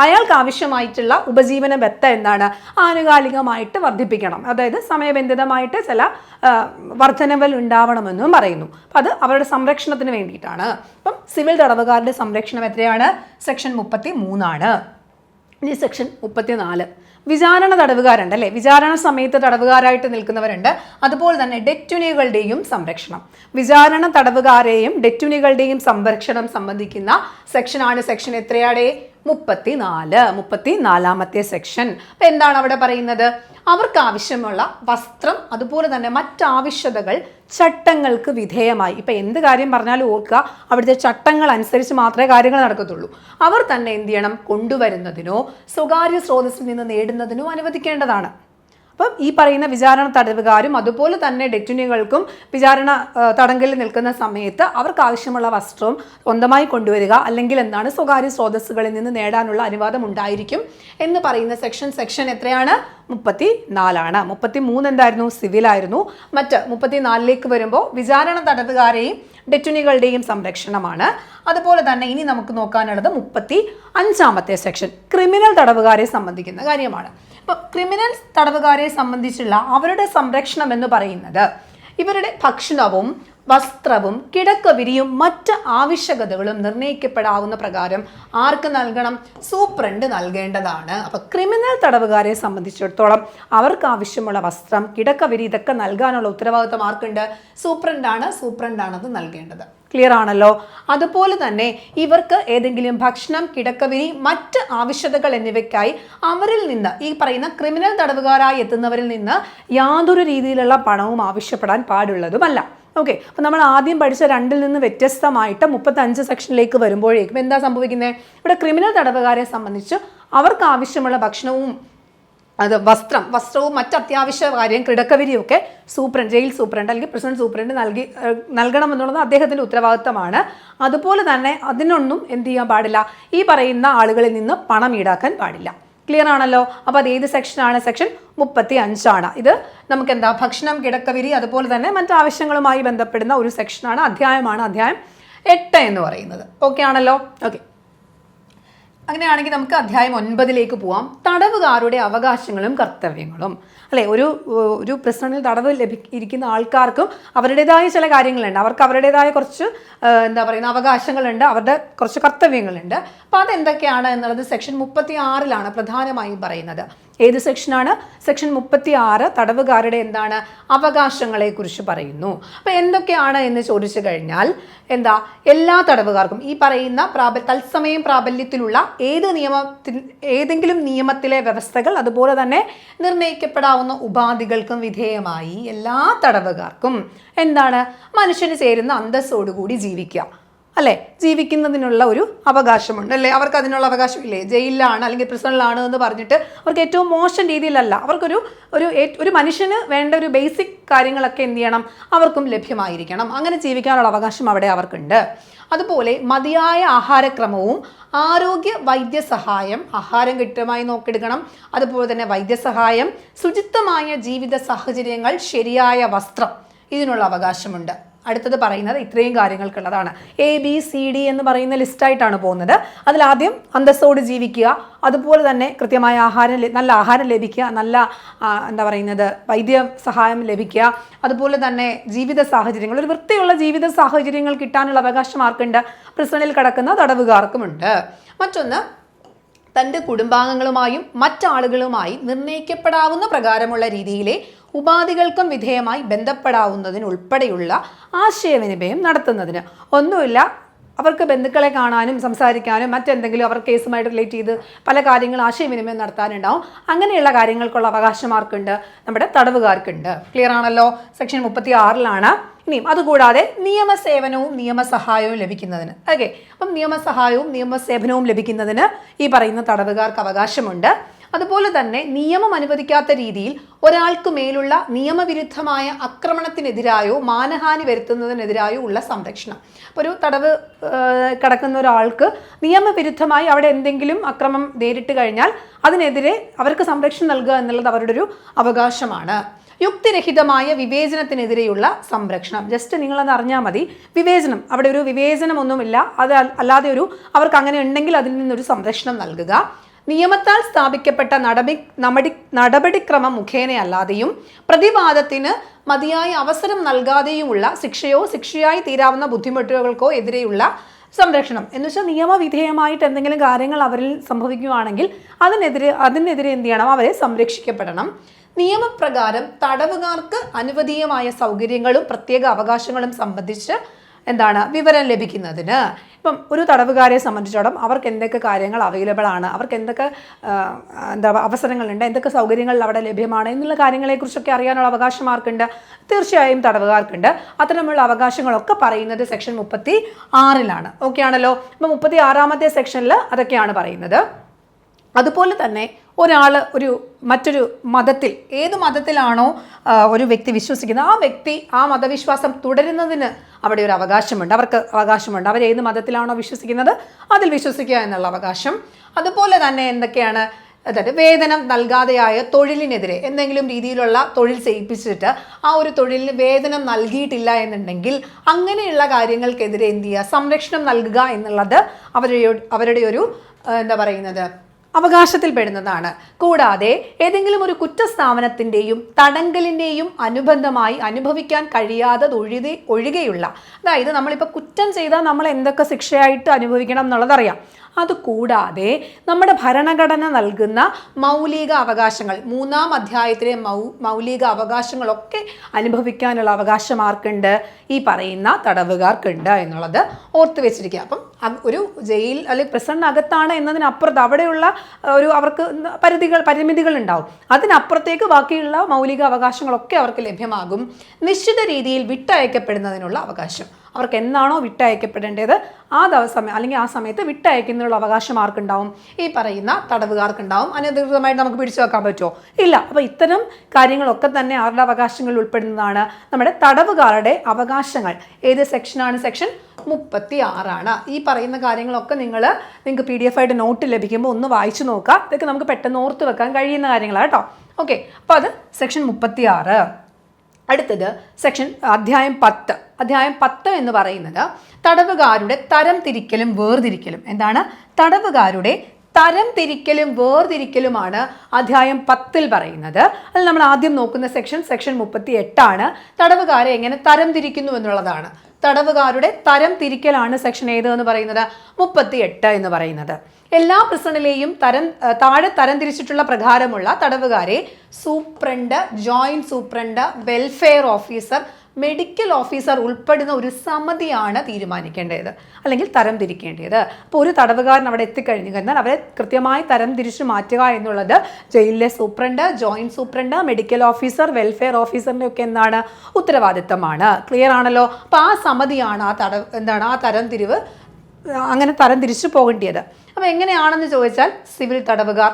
A: അയാൾക്ക് ആവശ്യമായിട്ടുള്ള ഉപജീവന ബത്ത എന്താണ്? ആനുകാലികമായിട്ട് വർദ്ധിപ്പിക്കണം. അതായത് സമയബന്ധിതമായിട്ട് ചില വർധനവൽ ഉണ്ടാവണമെന്നും പറയുന്നു. അപ്പം അത് അവരുടെ സംരക്ഷണത്തിന് വേണ്ടിയിട്ടാണ്. അപ്പം സിവിൽ തടവുകാരുടെ സംരക്ഷണം എത്രയാണ്? സെക്ഷൻ 33. ഇനി സെക്ഷൻ 34 വിചാരണ തടവുകാരുണ്ട് അല്ലേ? വിചാരണ സമയത്ത് തടവുകാരായിട്ട് നിൽക്കുന്നവരുണ്ട്. അതുപോലെ തന്നെ ഡെറ്റുനികളുടെയും സംരക്ഷണം. വിചാരണ തടവുകാരെയും ഡെറ്റുനികളുടെയും സംരക്ഷണം സംബന്ധിക്കുന്ന സെക്ഷനാണ് സെക്ഷൻ എത്രയാണ്? 34 സെക്ഷൻ. അപ്പം എന്താണ് അവിടെ പറയുന്നത്? അവർക്ക് ആവശ്യമുള്ള വസ്ത്രം അതുപോലെ തന്നെ മറ്റാവശ്യതകൾ ചട്ടങ്ങൾക്ക് വിധേയമായി, ഇപ്പം എന്ത് കാര്യം പറഞ്ഞാലും ഓർക്കുക, അവിടുത്തെ ചട്ടങ്ങൾ അനുസരിച്ച് മാത്രമേ കാര്യങ്ങൾ നടക്കത്തുള്ളൂ. അവർ തന്നെ എന്ത് ചെയ്യണം? കൊണ്ടുവരുന്നതിനോ സ്വകാര്യ സ്രോതസ്സിൽ നിന്ന് നേടുന്നതിനോ അനുവദിക്കേണ്ടതാണ്. അപ്പം ഈ പറയുന്ന വിചാരണ തടവുകാരും അതുപോലെ തന്നെ ഡെറ്റുനികൾക്കും വിചാരണ തടങ്കലിൽ നിൽക്കുന്ന സമയത്ത് അവർക്ക് ആവശ്യമുള്ള വസ്ത്രവും സ്വന്തമായി കൊണ്ടുവരിക അല്ലെങ്കിൽ എന്താണ് സ്വകാര്യ സ്രോതസ്സുകളിൽ നിന്ന് നേടാനുള്ള അനുവാദം ഉണ്ടായിരിക്കും എന്ന് പറയുന്ന സെക്ഷൻ എത്രയാണ്? 34. 33 എന്തായിരുന്നു? സിവിലായിരുന്നു. മറ്റ് 34ലേക്ക് വരുമ്പോൾ വിചാരണ തടവുകാരെയും ഡെറ്റുനികളുടെയും സംരക്ഷണമാണ്. അതുപോലെ തന്നെ ഇനി നമുക്ക് നോക്കാനുള്ളത് 35 സെക്ഷൻ ക്രിമിനൽ തടവുകാരെ സംബന്ധിക്കുന്ന കാര്യമാണ്. അപ്പോൾ ക്രിമിനൽ തടവുകാരെ സംബന്ധിച്ചുള്ള അവരുടെ സംരക്ഷണം എന്ന് പറയുന്നത് ഇവരുടെ ഭക്ഷണവും വസ്ത്രവും കിടക്കവിരിയും മറ്റ് ആവശ്യകതകളും നിർണ്ണയിക്കപ്പെടാവുന്ന പ്രകാരം ആർക്ക് നൽകണം? സൂപ്രണ്ട് നൽകേണ്ടതാണ്. അപ്പോൾ ക്രിമിനൽ തടവുകാരെ സംബന്ധിച്ചിടത്തോളം അവർക്ക് ആവശ്യമുള്ള വസ്ത്രം കിടക്കവിരി ഇതൊക്കെ നൽകാനുള്ള ഉത്തരവാദിത്വം ആർക്കുണ്ട്? സൂപ്രണ്ടാണത് നൽകേണ്ടത്. ക്ലിയർ ആണല്ലോ? അതുപോലെ തന്നെ ഇവർക്ക് ഏതെങ്കിലും ഭക്ഷണം കിടക്കവിരി മറ്റ് ആവശ്യതകൾ എന്നിവയ്ക്കായി അവരിൽ നിന്ന് ഈ പറയുന്ന ക്രിമിനൽ തടവുകാരായി എത്തുന്നവരിൽ നിന്ന് യാതൊരു രീതിയിലുള്ള പണവും ആവശ്യപ്പെടാൻ പാടുള്ളതുമല്ല. ഓക്കെ, അപ്പം നമ്മൾ ആദ്യം പഠിച്ച 2ൽ നിന്ന് വ്യത്യസ്തമായിട്ട് 35 സെക്ഷനിലേക്ക് വരുമ്പോഴേക്കും എന്താ സംഭവിക്കുന്നത്? ഇവിടെ ക്രിമിനൽ തടവുകാരെ സംബന്ധിച്ച് അവർക്ക് ആവശ്യമുള്ള ഭക്ഷണവും അത് വസ്ത്രവും മറ്റ് അത്യാവശ്യ കാര്യം കിടക്കവിരിയൊക്കെ ജയിൽ സൂപ്രണ്ട് അല്ലെങ്കിൽ പ്രിസൺ സൂപ്രണ്ട് നൽകണമെന്നുള്ളത് അദ്ദേഹത്തിൻ്റെ ഉത്തരവാദിത്തമാണ്. അതുപോലെ തന്നെ അതിനൊന്നും എന്ത് ചെയ്യാൻ പാടില്ല? ഈ പറയുന്ന ആളുകളിൽ നിന്ന് പണം ഈടാക്കാൻ പാടില്ല. ക്ലിയർ ആണല്ലോ? അപ്പോൾ അത് ഏത് സെക്ഷനാണ്? സെക്ഷൻ 35. ഇത് നമുക്ക് എന്താ? ഭക്ഷണം കിടക്കവിരി അതുപോലെ തന്നെ മറ്റാവശ്യങ്ങളുമായി ബന്ധപ്പെടുന്ന ഒരു സെക്ഷനാണ്, അധ്യായം 8 എന്ന് പറയുന്നത്. ഓക്കെ ആണല്ലോ? ഓക്കെ, അങ്ങനെയാണെങ്കിൽ നമുക്ക് അധ്യായം 9ലേക്ക് പോവാം. തടവുകാരുടെ അവകാശങ്ങളും കർത്തവ്യങ്ങളും അല്ലേ? ഒരു പ്രിസണിൽ തടവ് ഇരിക്കുന്ന ആൾക്കാർക്കും അവരുടേതായ ചില കാര്യങ്ങളുണ്ട്. അവർക്ക് അവരുടേതായ കുറച്ച് അവകാശങ്ങളുണ്ട്, അവരുടെ കുറച്ച് കർത്തവ്യങ്ങളുണ്ട്. അപ്പോൾ അതെന്തൊക്കെയാണ് എന്നുള്ളത് സെക്ഷൻ 36 പ്രധാനമായും പറയുന്നത്. ഏത് സെക്ഷനാണ്? സെക്ഷൻ 36 തടവുകാരുടെ എന്താണ്? അവകാശങ്ങളെ കുറിച്ച് പറയുന്നു. അപ്പോൾ എന്തൊക്കെയാണ് എന്ന് ചോദിച്ചു കഴിഞ്ഞാൽ എല്ലാ തടവുകാർക്കും ഈ പറയുന്ന തത്സമയം പ്രാബല്യത്തിലുള്ള ഏതെങ്കിലും നിയമത്തിലെ വ്യവസ്ഥകൾ അതുപോലെ തന്നെ നിർണ്ണയിക്കപ്പെടാവുന്ന ഉപാധികൾക്കും വിധേയമായി എല്ലാ തടവുകാർക്കും മനുഷ്യന് ചേരുന്ന അന്തസ്സോടുകൂടി ജീവിക്കുക അല്ലേ? ജീവിക്കുന്നതിനുള്ള ഒരു അവകാശമുണ്ട് അല്ലേ? അവർക്ക് അതിനുള്ള അവകാശമില്ലേ? ജയിലിലാണ് അല്ലെങ്കിൽ പ്രിസണിലാണ് എന്ന് പറഞ്ഞിട്ട് അവർക്ക് ഏറ്റവും മോശം രീതിയിലല്ല, അവർക്കൊരു മനുഷ്യന് വേണ്ട ഒരു ബേസിക് കാര്യങ്ങളൊക്കെ എന്ത് ചെയ്യണം? അവർക്കും ലഭ്യമായിരിക്കണം. അങ്ങനെ ജീവിക്കാനുള്ള അവകാശം അവിടെ അവർക്കുണ്ട്. അതുപോലെ മതിയായ ആഹാരക്രമവും ആരോഗ്യ വൈദ്യസഹായം, ആഹാരം കൃത്യമായി നോക്കിയെടുക്കണം, അതുപോലെ തന്നെ വൈദ്യസഹായം, ശുചിത്വമായ ജീവിത സാഹചര്യങ്ങൾ, ശരിയായ വസ്ത്രം, ഇതിനുള്ള അവകാശമുണ്ട്. അടുത്തത് പറയുന്നത് ഇത്രയും കാര്യങ്ങൾക്കുള്ളതാണ്. ABCD എന്ന് പറയുന്ന ലിസ്റ്റായിട്ടാണ് പോകുന്നത്. അതിലാദ്യം അന്തസ്സോട് ജീവിക്കുക, അതുപോലെ തന്നെ കൃത്യമായ നല്ല ആഹാരം ലഭിക്കുക, നല്ല എന്താ പറയുന്നത് വൈദ്യ സഹായം ലഭിക്കുക, അതുപോലെ തന്നെ ജീവിത സാഹചര്യങ്ങൾ, ഒരു വൃത്തിയുള്ള ജീവിത സാഹചര്യങ്ങൾ കിട്ടാനുള്ള അവകാശം ആർക്കുണ്ട്? പ്രിസണിൽ കിടക്കുന്ന തടവുകാർക്കുമുണ്ട്. മറ്റൊന്ന്, തൻ്റെ കുടുംബാംഗങ്ങളുമായും മറ്റാളുകളുമായി നിർണ്ണയിക്കപ്പെടാവുന്ന പ്രകാരമുള്ള രീതിയിലെ ഉപാധികൾക്കും വിധേയമായി ബന്ധപ്പെടാവുന്നതിനുൾപ്പെടെയുള്ള ആശയവിനിമയം നടത്തുന്നതിന്. ഒന്നുമില്ല, അവർക്ക് ബന്ധുക്കളെ കാണാനും സംസാരിക്കാനും മറ്റെന്തെങ്കിലും അവർ കേസുമായിട്ട് റിലേറ്റ് ചെയ്ത് പല കാര്യങ്ങൾ ആശയവിനിമയം നടത്താനുണ്ടാവും. അങ്ങനെയുള്ള കാര്യങ്ങൾക്കുള്ള അവകാശം ആർക്കുണ്ട്? നമ്മുടെ തടവുകാർക്കുണ്ട്. ക്ലിയർ ആണല്ലോ? സെക്ഷൻ 36 ഇനിയും അതുകൂടാതെ നിയമസേവനവും നിയമസഹായവും ലഭിക്കുന്നതിന്, ഓക്കെ, അപ്പം നിയമസഹായവും നിയമസേവനവും ലഭിക്കുന്നതിന് ഈ പറയുന്ന തടവുകാർക്ക് അവകാശമുണ്ട്. അതുപോലെ തന്നെ നിയമം അനുവദിക്കാത്ത രീതിയിൽ ഒരാൾക്ക് മേലുള്ള നിയമവിരുദ്ധമായ ആക്രമണത്തിനെതിരായോ മാനഹാനി വരുത്തുന്നതിനെതിരായോ ഉള്ള സംരക്ഷണം. അപ്പോൾ ഒരു തടവ് കിടക്കുന്ന ഒരാൾക്ക് നിയമവിരുദ്ധമായി അവിടെ എന്തെങ്കിലും അക്രമം നേരിട്ട് കഴിഞ്ഞാൽ അതിനെതിരെ അവർക്ക് സംരക്ഷണം നൽകുക എന്നുള്ളത് അവരുടെ ഒരു അവകാശമാണ്. യുക്തിരഹിതമായ വിവേചനത്തിനെതിരെയുള്ള സംരക്ഷണം. ജസ്റ്റ് നിങ്ങളത് അറിഞ്ഞാൽ മതി. വിവേചനം, അവിടെ ഒരു വിവേചനമൊന്നുമില്ല, അത് അല്ലാതെ അവർക്ക് അങ്ങനെ ഉണ്ടെങ്കിൽ അതിൽ നിന്നൊരു സംരക്ഷണം നൽകുക. നിയമത്താൽ സ്ഥാപിക്കപ്പെട്ട നടപടിക്രമം മുഖേനയല്ലാതെയും പ്രതിവാദത്തിന് മതിയായ അവസരം നൽകാതെയുമുള്ള ശിക്ഷയോ ശിക്ഷയായി തീരാവുന്ന ബുദ്ധിമുട്ടുകൾക്കോ എതിരെയുള്ള സംരക്ഷണം. എന്ന് വെച്ചാൽ നിയമവിധേയമായിട്ട് എന്തെങ്കിലും കാര്യങ്ങൾ അവരിൽ സംഭവിക്കുകയാണെങ്കിൽ അതിനെതിരെ എന്ത് ചെയ്യണം? അവരെ സംരക്ഷിക്കപ്പെടണം. നിയമപ്രകാരം തടവുകാർക്ക് അനുവദീയമായ സൗകര്യങ്ങളും പ്രത്യേക അവകാശങ്ങളും സംബന്ധിച്ച് വിവരം ലഭിക്കുന്നതിന്. ഇപ്പം ഒരു തടവുകാരെ സംബന്ധിച്ചിടത്തോളം അവർക്ക് എന്തൊക്കെ കാര്യങ്ങൾ അവൈലബിൾ ആണ്, അവർക്ക് എന്തൊക്കെ അവസരങ്ങളുണ്ട്, എന്തൊക്കെ സൗകര്യങ്ങൾ അവിടെ ലഭ്യമാണ് എന്നുള്ള കാര്യങ്ങളെക്കുറിച്ചൊക്കെ അറിയാനുള്ള അവകാശം ആർക്കുണ്ട്? തീർച്ചയായും തടവുകാർക്കുണ്ട്. അത്തരമുള്ള അവകാശങ്ങളൊക്കെ പറയുന്നത് സെക്ഷൻ 36 ഓക്കെ ആണല്ലോ? ഇപ്പം 36 സെക്ഷനിൽ അതൊക്കെയാണ് പറയുന്നത്. അതുപോലെ തന്നെ ഒരാൾ മറ്റൊരു മതത്തിൽ, ഏത് മതത്തിലാണോ ഒരു വ്യക്തി വിശ്വസിക്കുന്നത് ആ വ്യക്തി ആ മതവിശ്വാസം തുടരുന്നതിന് അവിടെ ഒരു അവകാശമുണ്ട്, അവർക്ക് അവകാശമുണ്ട്. അവർ ഏത് മതത്തിലാണോ വിശ്വസിക്കുന്നത് അതിൽ വിശ്വസിക്കുക എന്നുള്ള അവകാശം. അതുപോലെ തന്നെ എന്തൊക്കെയാണ്? അതായത് വേതനം നൽകാതെയായ തൊഴിലിനെതിരെ എന്തെങ്കിലും രീതിയിലുള്ള തൊഴിൽ ചെയ്യിപ്പിച്ചിട്ട് ആ ഒരു തൊഴിലിന് വേതനം നൽകിയിട്ടില്ല എന്നുണ്ടെങ്കിൽ അങ്ങനെയുള്ള കാര്യങ്ങൾക്കെതിരെ എന്ത് ചെയ്യുക? സംരക്ഷണം നൽകുക എന്നുള്ളത് അവരുടെ ഒരു അവകാശത്തിൽ പെടുന്നതാണ്. കൂടാതെ ഏതെങ്കിലും ഒരു കുറ്റസ്ഥാപനത്തിൻ്റെയും തടങ്കലിൻ്റെയും അനുബന്ധമായി അനുഭവിക്കാൻ കഴിയാതെ ഒഴികെയുള്ള, അതായത് നമ്മളിപ്പോൾ കുറ്റം ചെയ്താൽ നമ്മൾ എന്തൊക്കെ ശിക്ഷയായിട്ട് അനുഭവിക്കണം എന്നുള്ളതറിയാം. അതുകൂടാതെ നമ്മുടെ ഭരണഘടന നൽകുന്ന മൗലിക അവകാശങ്ങൾ, 3-ാം അധ്യായത്തിലെ മൗലിക അവകാശങ്ങളൊക്കെ അനുഭവിക്കാനുള്ള അവകാശം ആർക്കുണ്ട്? ഈ പറയുന്ന തടവുകാർക്കുണ്ട് എന്നുള്ളത് ഓർത്ത് വെച്ചിരിക്കുക. അപ്പം ഒരു ജയിൽ അല്ലെങ്കിൽ പ്രിസണിനകത്താണ് എന്നതിനപ്പുറത്ത് അവിടെയുള്ള അവർക്ക് പരിമിതികൾ ഉണ്ടാവും. അതിനപ്പുറത്തേക്ക് ബാക്കിയുള്ള മൗലിക അവകാശങ്ങളൊക്കെ അവർക്ക് ലഭ്യമാകും. നിശ്ചിത രീതിയിൽ വിട്ടയക്കപ്പെടുന്നതിനുള്ള അവകാശം, അവർക്ക് എന്നാണോ വിട്ടയക്കപ്പെടേണ്ടത് ആ ദിവസം അല്ലെങ്കിൽ ആ സമയത്ത് വിട്ടയക്കുന്നതിനുള്ള അവകാശം ആർക്കുണ്ടാവും? ഈ പറയുന്ന തടവുകാർക്കുണ്ടാവും. അനധികൃതമായിട്ട് നമുക്ക് പിടിച്ചു വെക്കാൻ പറ്റുമോ? ഇല്ല. അപ്പോൾ ഇത്തരം കാര്യങ്ങളൊക്കെ തന്നെ അവരുടെ അവകാശങ്ങളിൽ ഉൾപ്പെടുന്നതാണ്. നമ്മുടെ തടവുകാരുടെ അവകാശങ്ങൾ ഏത് സെക്ഷനാണ്? സെക്ഷൻ 36. ഈ പറയുന്ന കാര്യങ്ങളൊക്കെ നിങ്ങൾക്ക് PDF ആയിട്ട് നോട്ട് ലഭിക്കുമ്പോൾ ഒന്ന് വായിച്ചു നോക്കുക. ഇതൊക്കെ നമുക്ക് പെട്ടെന്ന് ഓർത്ത് വെക്കാൻ കഴിയുന്ന കാര്യങ്ങളാണ് കേട്ടോ. ഓക്കെ, അപ്പോൾ അത് സെക്ഷൻ 36. അടുത്തത് അധ്യായം 10. അധ്യായം 10 എന്ന് പറയുന്നത് തടവുകാരുടെ തരം തിരിക്കലും വേർതിരിക്കലും. എന്താണ്? തടവുകാരുടെ തരം തിരിക്കലും വേർതിരിക്കലുമാണ് അധ്യായം 10 പറയുന്നത്. അതിൽ നമ്മൾ ആദ്യം നോക്കുന്ന സെക്ഷൻ 38. തടവുകാരെ എങ്ങനെ തരം തിരിക്കുന്നു എന്നുള്ളതാണ്. തടവുകാരുടെ തരം തിരിക്കലാണ് സെക്ഷൻ ഏത് എന്ന് പറയുന്നത്? 38 എന്ന് പറയുന്നത്. എല്ലാ പ്രിസണിലെയും താഴെ തരം തിരിച്ചിട്ടുള്ള പ്രകാരമുള്ള തടവുകാരെ superintendent, joint superintendent, welfare officer, medical officer ഉൾപ്പെടുന്ന ഒരു സമിതിയാണ് തീരുമാനിക്കേണ്ടത് അല്ലെങ്കിൽ തരം തിരിക്കേണ്ടത്. അപ്പോൾ ഒരു തടവുകാരൻ അവിടെ എത്തിക്കഴിഞ്ഞു കഴിഞ്ഞാൽ അവരെ കൃത്യമായി തരം തിരിച്ചു മാറ്റുക എന്നുള്ളത് ജയിലിലെ superintendent, joint superintendent, medical officer, welfare ഓഫീസറിൻ്റെ ഒക്കെ ഉത്തരവാദിത്തമാണ്. ക്ലിയർ ആണല്ലോ? അപ്പോൾ ആ സമിതിയാണ് ആ തരംതിരിവ്, അങ്ങനെ തരം തിരിച്ചു പോകേണ്ടത്. അപ്പോൾ എങ്ങനെയാണെന്ന് ചോദിച്ചാൽ സിവിൽ തടവുകാർ,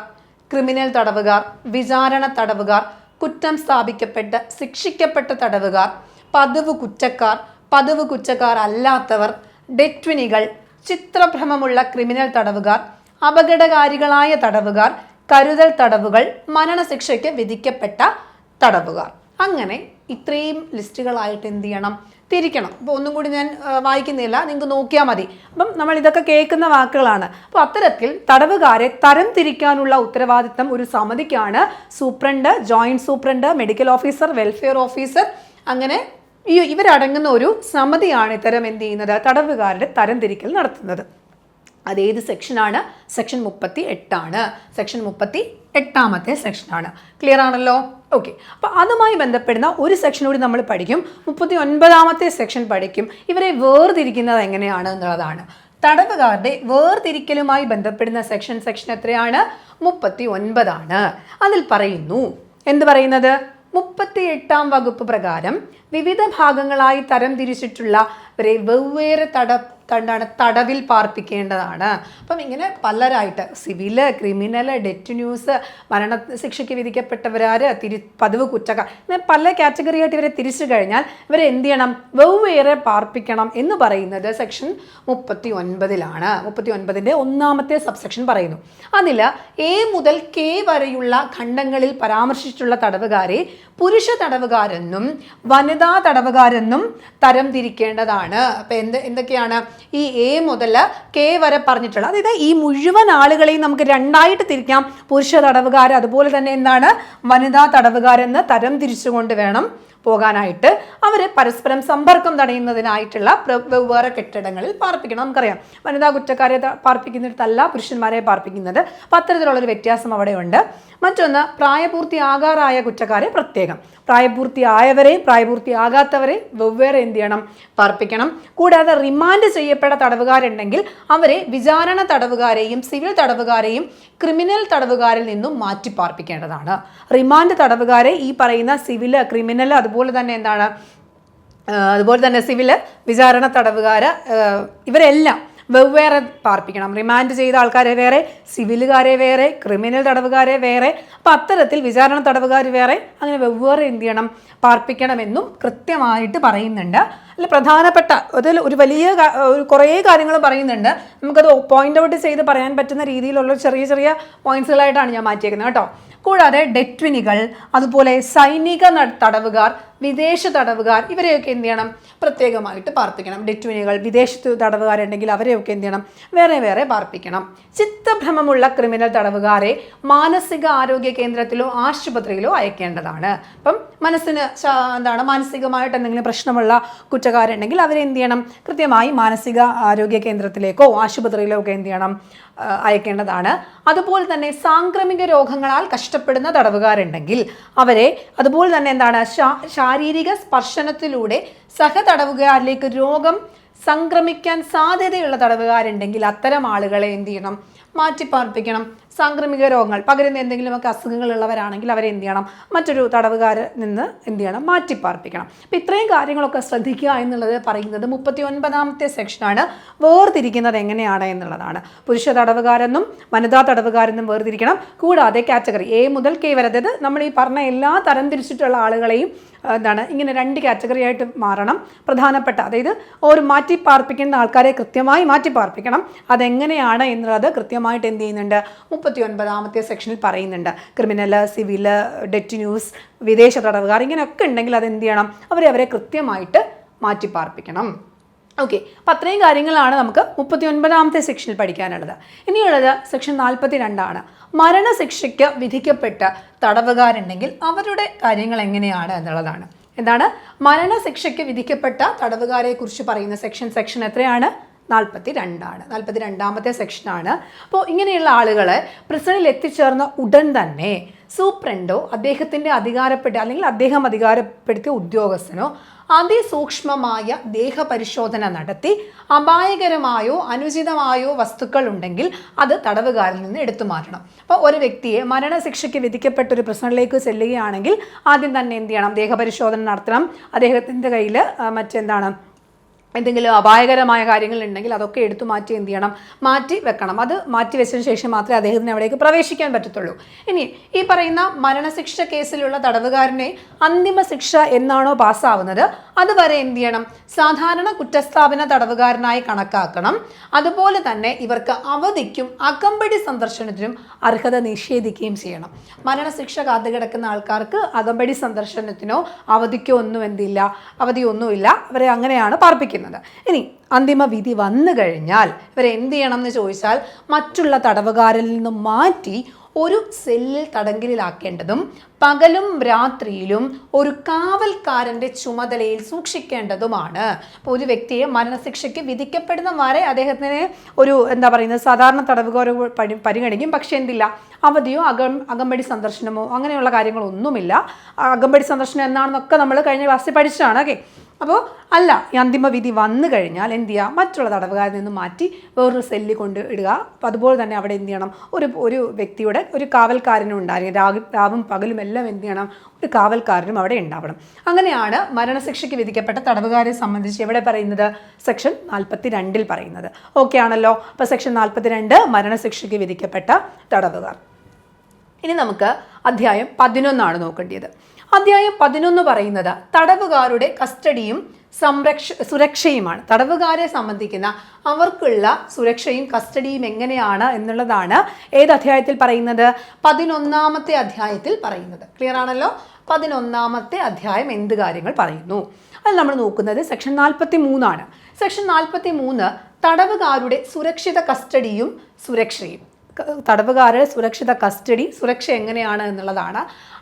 A: ക്രിമിനൽ തടവുകാർ, വിചാരണ തടവുകാർ, കുറ്റം സ്ഥാപിക്കപ്പെട്ട് ശിക്ഷിക്കപ്പെട്ട തടവുകാർ, പതിവ് കുറ്റക്കാർ അല്ലാത്തവർ, ഡെറ്റ്വിനികൾ, ചിത്രഭ്രമമുള്ള ക്രിമിനൽ തടവുകാർ, അപകടകാരികളായ തടവുകാർ, കരുതൽ തടവുകൾ, മരണശിക്ഷയ്ക്ക് വിധിക്കപ്പെട്ട തടവുകാർ. അങ്ങനെ ഇത്രയും ലിസ്റ്റുകളായിട്ട് എന്ത് ചെയ്യണം, തിരിക്കണം. അപ്പോൾ ഒന്നും കൂടി ഞാൻ വായിക്കുന്നില്ല, നിങ്ങൾക്ക് നോക്കിയാൽ മതി. അപ്പം നമ്മൾ ഇതൊക്കെ കേൾക്കുന്ന വാക്കുകളാണ്. അപ്പോൾ അത്തരത്തിൽ തടവുകാരെ തരം തിരിക്കാനുള്ള ഉത്തരവാദിത്തം ഒരു സമിതിക്കാണ്. Superintendent, joint superintendent, medical officer, welfare officer, അങ്ങനെ ഇവരടങ്ങുന്ന ഒരു സമിതിയാണ് ഇത്തരം എന്ത് ചെയ്യുന്നത്, തടവുകാരുടെ തരം തിരിക്കൽ നടത്തുന്നത്. അതേത് സെക്ഷനാണ്? സെക്ഷൻ 38 സെക്ഷൻ 38 സെക്ഷനാണ്. ക്ലിയർ ആണല്ലോ? ഓക്കെ. അപ്പോൾ അതുമായി ബന്ധപ്പെടുന്ന ഒരു സെക്ഷൻ കൂടി നമ്മൾ പഠിക്കും. 39 സെക്ഷൻ പഠിക്കും. ഇവരെ വേർതിരിക്കുന്നത് എങ്ങനെയാണ് എന്നുള്ളതാണ്. തടവുകാരുടെ വേർതിരിക്കലുമായി ബന്ധപ്പെടുന്ന സെക്ഷൻ എത്രയാണ്? 39. അതിൽ പറയുന്നു, എന്ത് പറയുന്നത്? 38 വകുപ്പ് പ്രകാരം വിവിധ ഭാഗങ്ങളായി തരം തിരിച്ചിട്ടുള്ളവരെ വെവ്വേറെ തടവിൽ പാർപ്പിക്കേണ്ടതാണ്. അപ്പം ഇങ്ങനെ പലരായിട്ട് സിവില്, ക്രിമിനൽ, ഡെറ്റ് ന്യൂസ്, മരണശിക്ഷയ്ക്ക് വിധിക്കപ്പെട്ടവരാര്, പതിവ് കുറ്റക്കാർ, ഇങ്ങനെ പല കാറ്റഗറി ആയിട്ട് ഇവരെ തിരിച്ചു കഴിഞ്ഞാൽ ഇവരെ എന്ത് ചെയ്യണം? വെവ്വേറെ പാർപ്പിക്കണം എന്ന് പറയുന്നത് സെക്ഷൻ 39 39ന്റെ 1ാമത്തെ സബ്സെക്ഷൻ പറയുന്നു. അതിൽ A മുതൽ K വരെയുള്ള ഖണ്ഡങ്ങളിൽ പരാമർശിച്ചിട്ടുള്ള തടവുകാരെ പുരുഷ തടവുകാരെന്നും വനിതാ തടവുകാരെന്നും തരം തിരിക്കേണ്ടതാണ്. അപ്പം എന്തൊക്കെയാണ് ഈ A മുതൽ K വരെ പറഞ്ഞിട്ടുള്ളത്? അതായത് ഈ മുഴുവൻ ആളുകളെയും നമുക്ക് രണ്ടായിട്ട് തിരിക്കാം. പുരുഷ തടവുകാർ, അതുപോലെ തന്നെ എന്താണ്, വനിതാ തടവുകാരെന്ന് തരം തിരിച്ചുകൊണ്ട് വേണം പോകാനായിട്ട്. അവരെ പരസ്പരം സമ്പർക്കം തടയുന്നതിനായിട്ടുള്ള വെവ്വേറെ കെട്ടിടങ്ങളിൽ പാർപ്പിക്കണം. നമുക്കറിയാം, വനിതാ കുറ്റക്കാരെ പാർപ്പിക്കുന്നിടത്തല്ല പുരുഷന്മാരെ പാർപ്പിക്കുന്നത്. അപ്പം അത്തരത്തിലുള്ളൊരു വ്യത്യാസം അവിടെയുണ്ട്. മറ്റൊന്ന്, പ്രായപൂർത്തിയാകാറായ കുറ്റക്കാരെ പ്രത്യേകം, പ്രായപൂർത്തിയായവരെയും പ്രായപൂർത്തിയാകാത്തവരെ വെവ്വേറെ എന്ത് ചെയ്യണം? പാർപ്പിക്കണം. കൂടാതെ റിമാൻഡ് ചെയ്യപ്പെട്ട തടവുകാരുണ്ടെങ്കിൽ അവരെ വിചാരണ തടവുകാരെയും സിവിൽ തടവുകാരെയും ക്രിമിനൽ തടവുകാരിൽ നിന്നും മാറ്റി പാർപ്പിക്കേണ്ടതാണ്. റിമാൻഡ് തടവുകാരെ ഈ പറയുന്ന സിവിൽ, ക്രിമിനൽ, അതുപോലെ തന്നെ സിവില്, വിചാരണ തടവുകാർ, ഇവരെല്ലാം വെവ്വേറെ പാർപ്പിക്കണം. റിമാൻഡ് ചെയ്ത ആൾക്കാരെ വേറെ, സിവിലുകാരെ വേറെ, ക്രിമിനൽ തടവുകാരെ വേറെ. അപ്പം അത്തരത്തിൽ വിചാരണ തടവുകാർ വേറെ, അങ്ങനെ വെവ്വേറെ എന്ത് ചെയ്യണം? പാർപ്പിക്കണമെന്നും കൃത്യമായിട്ട് പറയുന്നുണ്ട്. അല്ല, പ്രധാനപ്പെട്ട അതിൽ ഒരു വലിയ കുറേ കാര്യങ്ങൾ പറയുന്നുണ്ട്. നമുക്കത് പോയിന്റ് ഔട്ട് ചെയ്ത് പറയാൻ പറ്റുന്ന രീതിയിലുള്ള ചെറിയ ചെറിയ പോയിന്റ്സുകളായിട്ടാണ് ഞാൻ മാറ്റിയേക്കുന്നത് കേട്ടോ. കൂടാതെ ഡെറ്റ്വിനികൾ, അതുപോലെ സൈനിക തടവുകാർ, വിദേശ തടവുകാർ, ഇവരെയൊക്കെ എന്ത് ചെയ്യണം? പ്രത്യേകമായിട്ട് പാർപ്പിക്കണം. ഡെറ്റ്വിനികൾ, വിദേശത്ത് തടവുകാരുണ്ടെങ്കിൽ അവരെയൊക്കെ എന്ത് ചെയ്യണം? വേറെ വേറെ പാർപ്പിക്കണം. ചിത്തഭ്രമമുള്ള ക്രിമിനൽ തടവുകാരെ മാനസിക ആരോഗ്യ കേന്ദ്രത്തിലോ ആശുപത്രിയിലോ അയക്കേണ്ടതാണ്. അപ്പം മനസ്സിന് മാനസികമായിട്ട് എന്തെങ്കിലും പ്രശ്നമുള്ള കുറ്റക്കാരുണ്ടെങ്കിൽ അവരെ എന്ത് ചെയ്യണം? കൃത്യമായി മാനസിക ആരോഗ്യ കേന്ദ്രത്തിലേക്കോ ആശുപത്രിയിലോ ഒക്കെ എന്ത് ചെയ്യണം? അയക്കേണ്ടതാണ്. അതുപോലെ തന്നെ സാംക്രമിക രോഗങ്ങളാൽ കഷ്ടപ്പെടുന്ന തടവുകാരുണ്ടെങ്കിൽ അവരെ അതുപോലെ തന്നെ ശാരീരിക സ്പർശനത്തിലൂടെ സഹതടവുകാരിലേക്ക് രോഗം സംക്രമിക്കാൻ സാധ്യതയുള്ള തടവുകാരുണ്ടെങ്കിൽ അത്തരം ആളുകളെ എന്ത് ചെയ്യണം? മാറ്റിപ്പാർപ്പിക്കണം. സാംക്രമിക രോഗങ്ങൾ പകരുന്ന എന്തെങ്കിലുമൊക്കെ അസുഖങ്ങളുള്ളവരാണെങ്കിൽ അവരെ എന്ത് ചെയ്യണം? മറ്റൊരു തടവുകാരിൽ നിന്ന് എന്ത് ചെയ്യണം? മാറ്റിപ്പാർപ്പിക്കണം. അപ്പം ഇത്രയും കാര്യങ്ങളൊക്കെ ശ്രദ്ധിക്കുക എന്നുള്ളത് പറയുന്നത് 39 സെക്ഷനാണ്. വേർതിരിക്കുന്നത് എങ്ങനെയാണ് എന്നുള്ളതാണ്. പുരുഷ തടവുകാരെന്നും വനിതാ തടവുകാരെന്നും വേർതിരിക്കണം. കൂടാതെ കാറ്റഗറി A മുതൽ K വരെ, അതായത് നമ്മൾ ഈ പറഞ്ഞ എല്ലാ തരം തിരിച്ചിട്ടുള്ള ആളുകളെയും ഇങ്ങനെ 2 കാറ്റഗറി ആയിട്ട് മാറണം. പ്രധാനപ്പെട്ട, അതായത് ഒരു മാറ്റി പാർപ്പിക്കുന്ന ആൾക്കാരെ കൃത്യമായി മാറ്റി പാർപ്പിക്കണം. അതെങ്ങനെയാണ് എന്നുള്ളത് കൃത്യമായിട്ട് എന്ത് ചെയ്യുന്നുണ്ട്? 39 സെക്ഷനിൽ പറയുന്നുണ്ട്. ക്രിമിനൽ, സിവില്, ഡെറ്റ് ന്യൂസ്, വിദേശ തടവുകാർ, ഇങ്ങനെയൊക്കെ ഉണ്ടെങ്കിൽ അതെന്ത് ചെയ്യണം? അവരെ കൃത്യമായിട്ട് മാറ്റി പാർപ്പിക്കണം. ഓക്കെ. അപ്പം അത്രയും കാര്യങ്ങളാണ് നമുക്ക് 39 സെക്ഷനിൽ പഠിക്കാനുള്ളത്. ഇനിയുള്ളത് സെക്ഷൻ 42. മരണശിക്ഷയ്ക്ക് വിധിക്കപ്പെട്ട തടവുകാരുണ്ടെങ്കിൽ അവരുടെ കാര്യങ്ങൾ എങ്ങനെയാണ് എന്നുള്ളതാണ്. എന്താണ്? മരണശിക്ഷയ്ക്ക് വിധിക്കപ്പെട്ട തടവുകാരെ കുറിച്ച് പറയുന്ന സെക്ഷൻ എത്രയാണ്? 42. 42 സെക്ഷനാണ്. അപ്പോൾ ഇങ്ങനെയുള്ള ആളുകളെ പ്രിസണിൽ എത്തിച്ചേർന്ന ഉടൻ തന്നെ സൂപ്രണ്ടോ അദ്ദേഹത്തിൻ്റെ അല്ലെങ്കിൽ അദ്ദേഹം അധികാരപ്പെടുത്തിയ ഉദ്യോഗസ്ഥനോ അതിസൂക്ഷ്മമായ ദേഹപരിശോധന നടത്തി അപായകരമായോ അനുചിതമായോ വസ്തുക്കൾ ഉണ്ടെങ്കിൽ അത് തടവുകാരിൽ നിന്ന് എടുത്തു മാറ്റണം. അപ്പോൾ ഒരു വ്യക്തിയെ മരണശിക്ഷയ്ക്ക് വിധിക്കപ്പെട്ട ഒരു പ്രശ്നത്തിലേക്ക് ചെല്ലുകയാണെങ്കിൽ ആദ്യം തന്നെ എന്ത് ചെയ്യണം? ദേഹപരിശോധന നടത്തണം. അദ്ദേഹത്തിൻ്റെ കയ്യിൽ എന്തെങ്കിലും അപായകരമായ കാര്യങ്ങളുണ്ടെങ്കിൽ അതൊക്കെ എടുത്തു മാറ്റി എന്ത് ചെയ്യണം? മാറ്റി വെക്കണം. അത് മാറ്റി വെച്ചതിന് ശേഷം മാത്രമേ അദ്ദേഹത്തിന് അവിടേക്ക് പ്രവേശിക്കാൻ പറ്റത്തുള്ളൂ. ഇനി ഈ പറയുന്ന മരണശിക്ഷ കേസിലുള്ള തടവുകാരനെ അന്തിമ ശിക്ഷ എന്നാണോ പാസ്സാവുന്നത് അതുവരെ എന്ത് ചെയ്യണം, സാധാരണ കുറ്റസ്ഥാപന തടവുകാരനായി കണക്കാക്കണം. അതുപോലെ തന്നെ ഇവർക്ക് അവധിക്കും അകമ്പടി സന്ദർശനത്തിനും അർഹത നിഷേധിക്കുകയും ചെയ്യണം. മരണശിക്ഷ കാത്തുകിടക്കുന്ന ആൾക്കാർക്ക് അകമ്പടി സന്ദർശനത്തിനോ അവധിക്കോ ഒന്നും എന്തില്ല, അവധിയൊന്നുമില്ല. ഇവരെ അങ്ങനെയാണ് പാർപ്പിക്കുന്നത്. ഇനി അന്തിമ വിധി വന്നു കഴിഞ്ഞാൽ ഇവരെ എന്ത് ചെയ്യണം എന്ന് ചോദിച്ചാൽ, മറ്റുള്ള തടവുകാരിൽ നിന്നും മാറ്റി ഒരു സെല്ലിൽ തടങ്കലിലാക്കേണ്ടതും പകലും രാത്രിയിലും ഒരു കാവൽക്കാരൻ്റെ ചുമതലയിൽ സൂക്ഷിക്കേണ്ടതുമാണ്. അപ്പോൾ ഒരു വ്യക്തിയെ മരണശിക്ഷയ്ക്ക് വിധിക്കപ്പെടുന്ന വരെ അദ്ദേഹത്തിന് ഒരു സാധാരണ തടവുകാർ പരിഗണിക്കും. പക്ഷേ എന്തില്ല, അവധിയോ അകമ്പടി സന്ദർശനമോ അങ്ങനെയുള്ള കാര്യങ്ങളൊന്നുമില്ല. അകമ്പടി സന്ദർശനം എന്നാണെന്നൊക്കെ നമ്മൾ കഴിഞ്ഞ ക്ലാസ്സിൽ പഠിച്ചതാണ്. ഓക്കെ, അപ്പോൾ അല്ല, ഈ അന്തിമ വിധി വന്നു കഴിഞ്ഞാൽ എന്ത് ചെയ്യുക, മറ്റുള്ള തടവുകാരിൽ നിന്ന് മാറ്റി വേറൊരു സെല്ലിൽ കൊണ്ട് ഇടുക. അപ്പോൾ അതുപോലെ തന്നെ അവിടെ എന്ത് ചെയ്യണം, ഒരു വ്യക്തിയുടെ ഒരു കാവൽക്കാരനും ഉണ്ടായിരിക്കും. രാവും പകലും എല്ലാം എന്ത് ചെയ്യണം, ഒരു കാവൽക്കാരനും അവിടെ ഉണ്ടാവണം. അങ്ങനെയാണ് മരണശിക്ഷയ്ക്ക് വിധിക്കപ്പെട്ട തടവുകാരെ സംബന്ധിച്ച് എവിടെ പറയുന്നത്, സെക്ഷൻ 42 പറയുന്നത്. ഓക്കെ ആണല്ലോ. അപ്പോൾ സെക്ഷൻ 42 മരണശിക്ഷയ്ക്ക് വിധിക്കപ്പെട്ട തടവുകാർ. ഇനി നമുക്ക് അധ്യായം 11 നോക്കേണ്ടത്. അധ്യായം 11 പറയുന്നത് തടവുകാരുടെ കസ്റ്റഡിയും സുരക്ഷയുമാണ്. തടവുകാരെ സംബന്ധിക്കുന്ന അവർക്കുള്ള സുരക്ഷയും കസ്റ്റഡിയും എങ്ങനെയാണ് എന്നുള്ളതാണ് ഏത് അധ്യായത്തിൽ പറയുന്നത്, 11ാമത്തെ അധ്യായത്തിൽ പറയുന്നത്. ക്ലിയർ ആണല്ലോ. 11ാമത്തെ അധ്യായം എന്ത് കാര്യങ്ങൾ പറയുന്നു അത് നമ്മൾ നോക്കുന്നത് സെക്ഷൻ 43 സെക്ഷൻ 43 തടവുകാരുടെ സുരക്ഷിത കസ്റ്റഡിയും സുരക്ഷയും. തടവുകാരുടെ സുരക്ഷിത കസ്റ്റഡി, സുരക്ഷ എങ്ങനെയാണ് എന്നുള്ളതാണ്.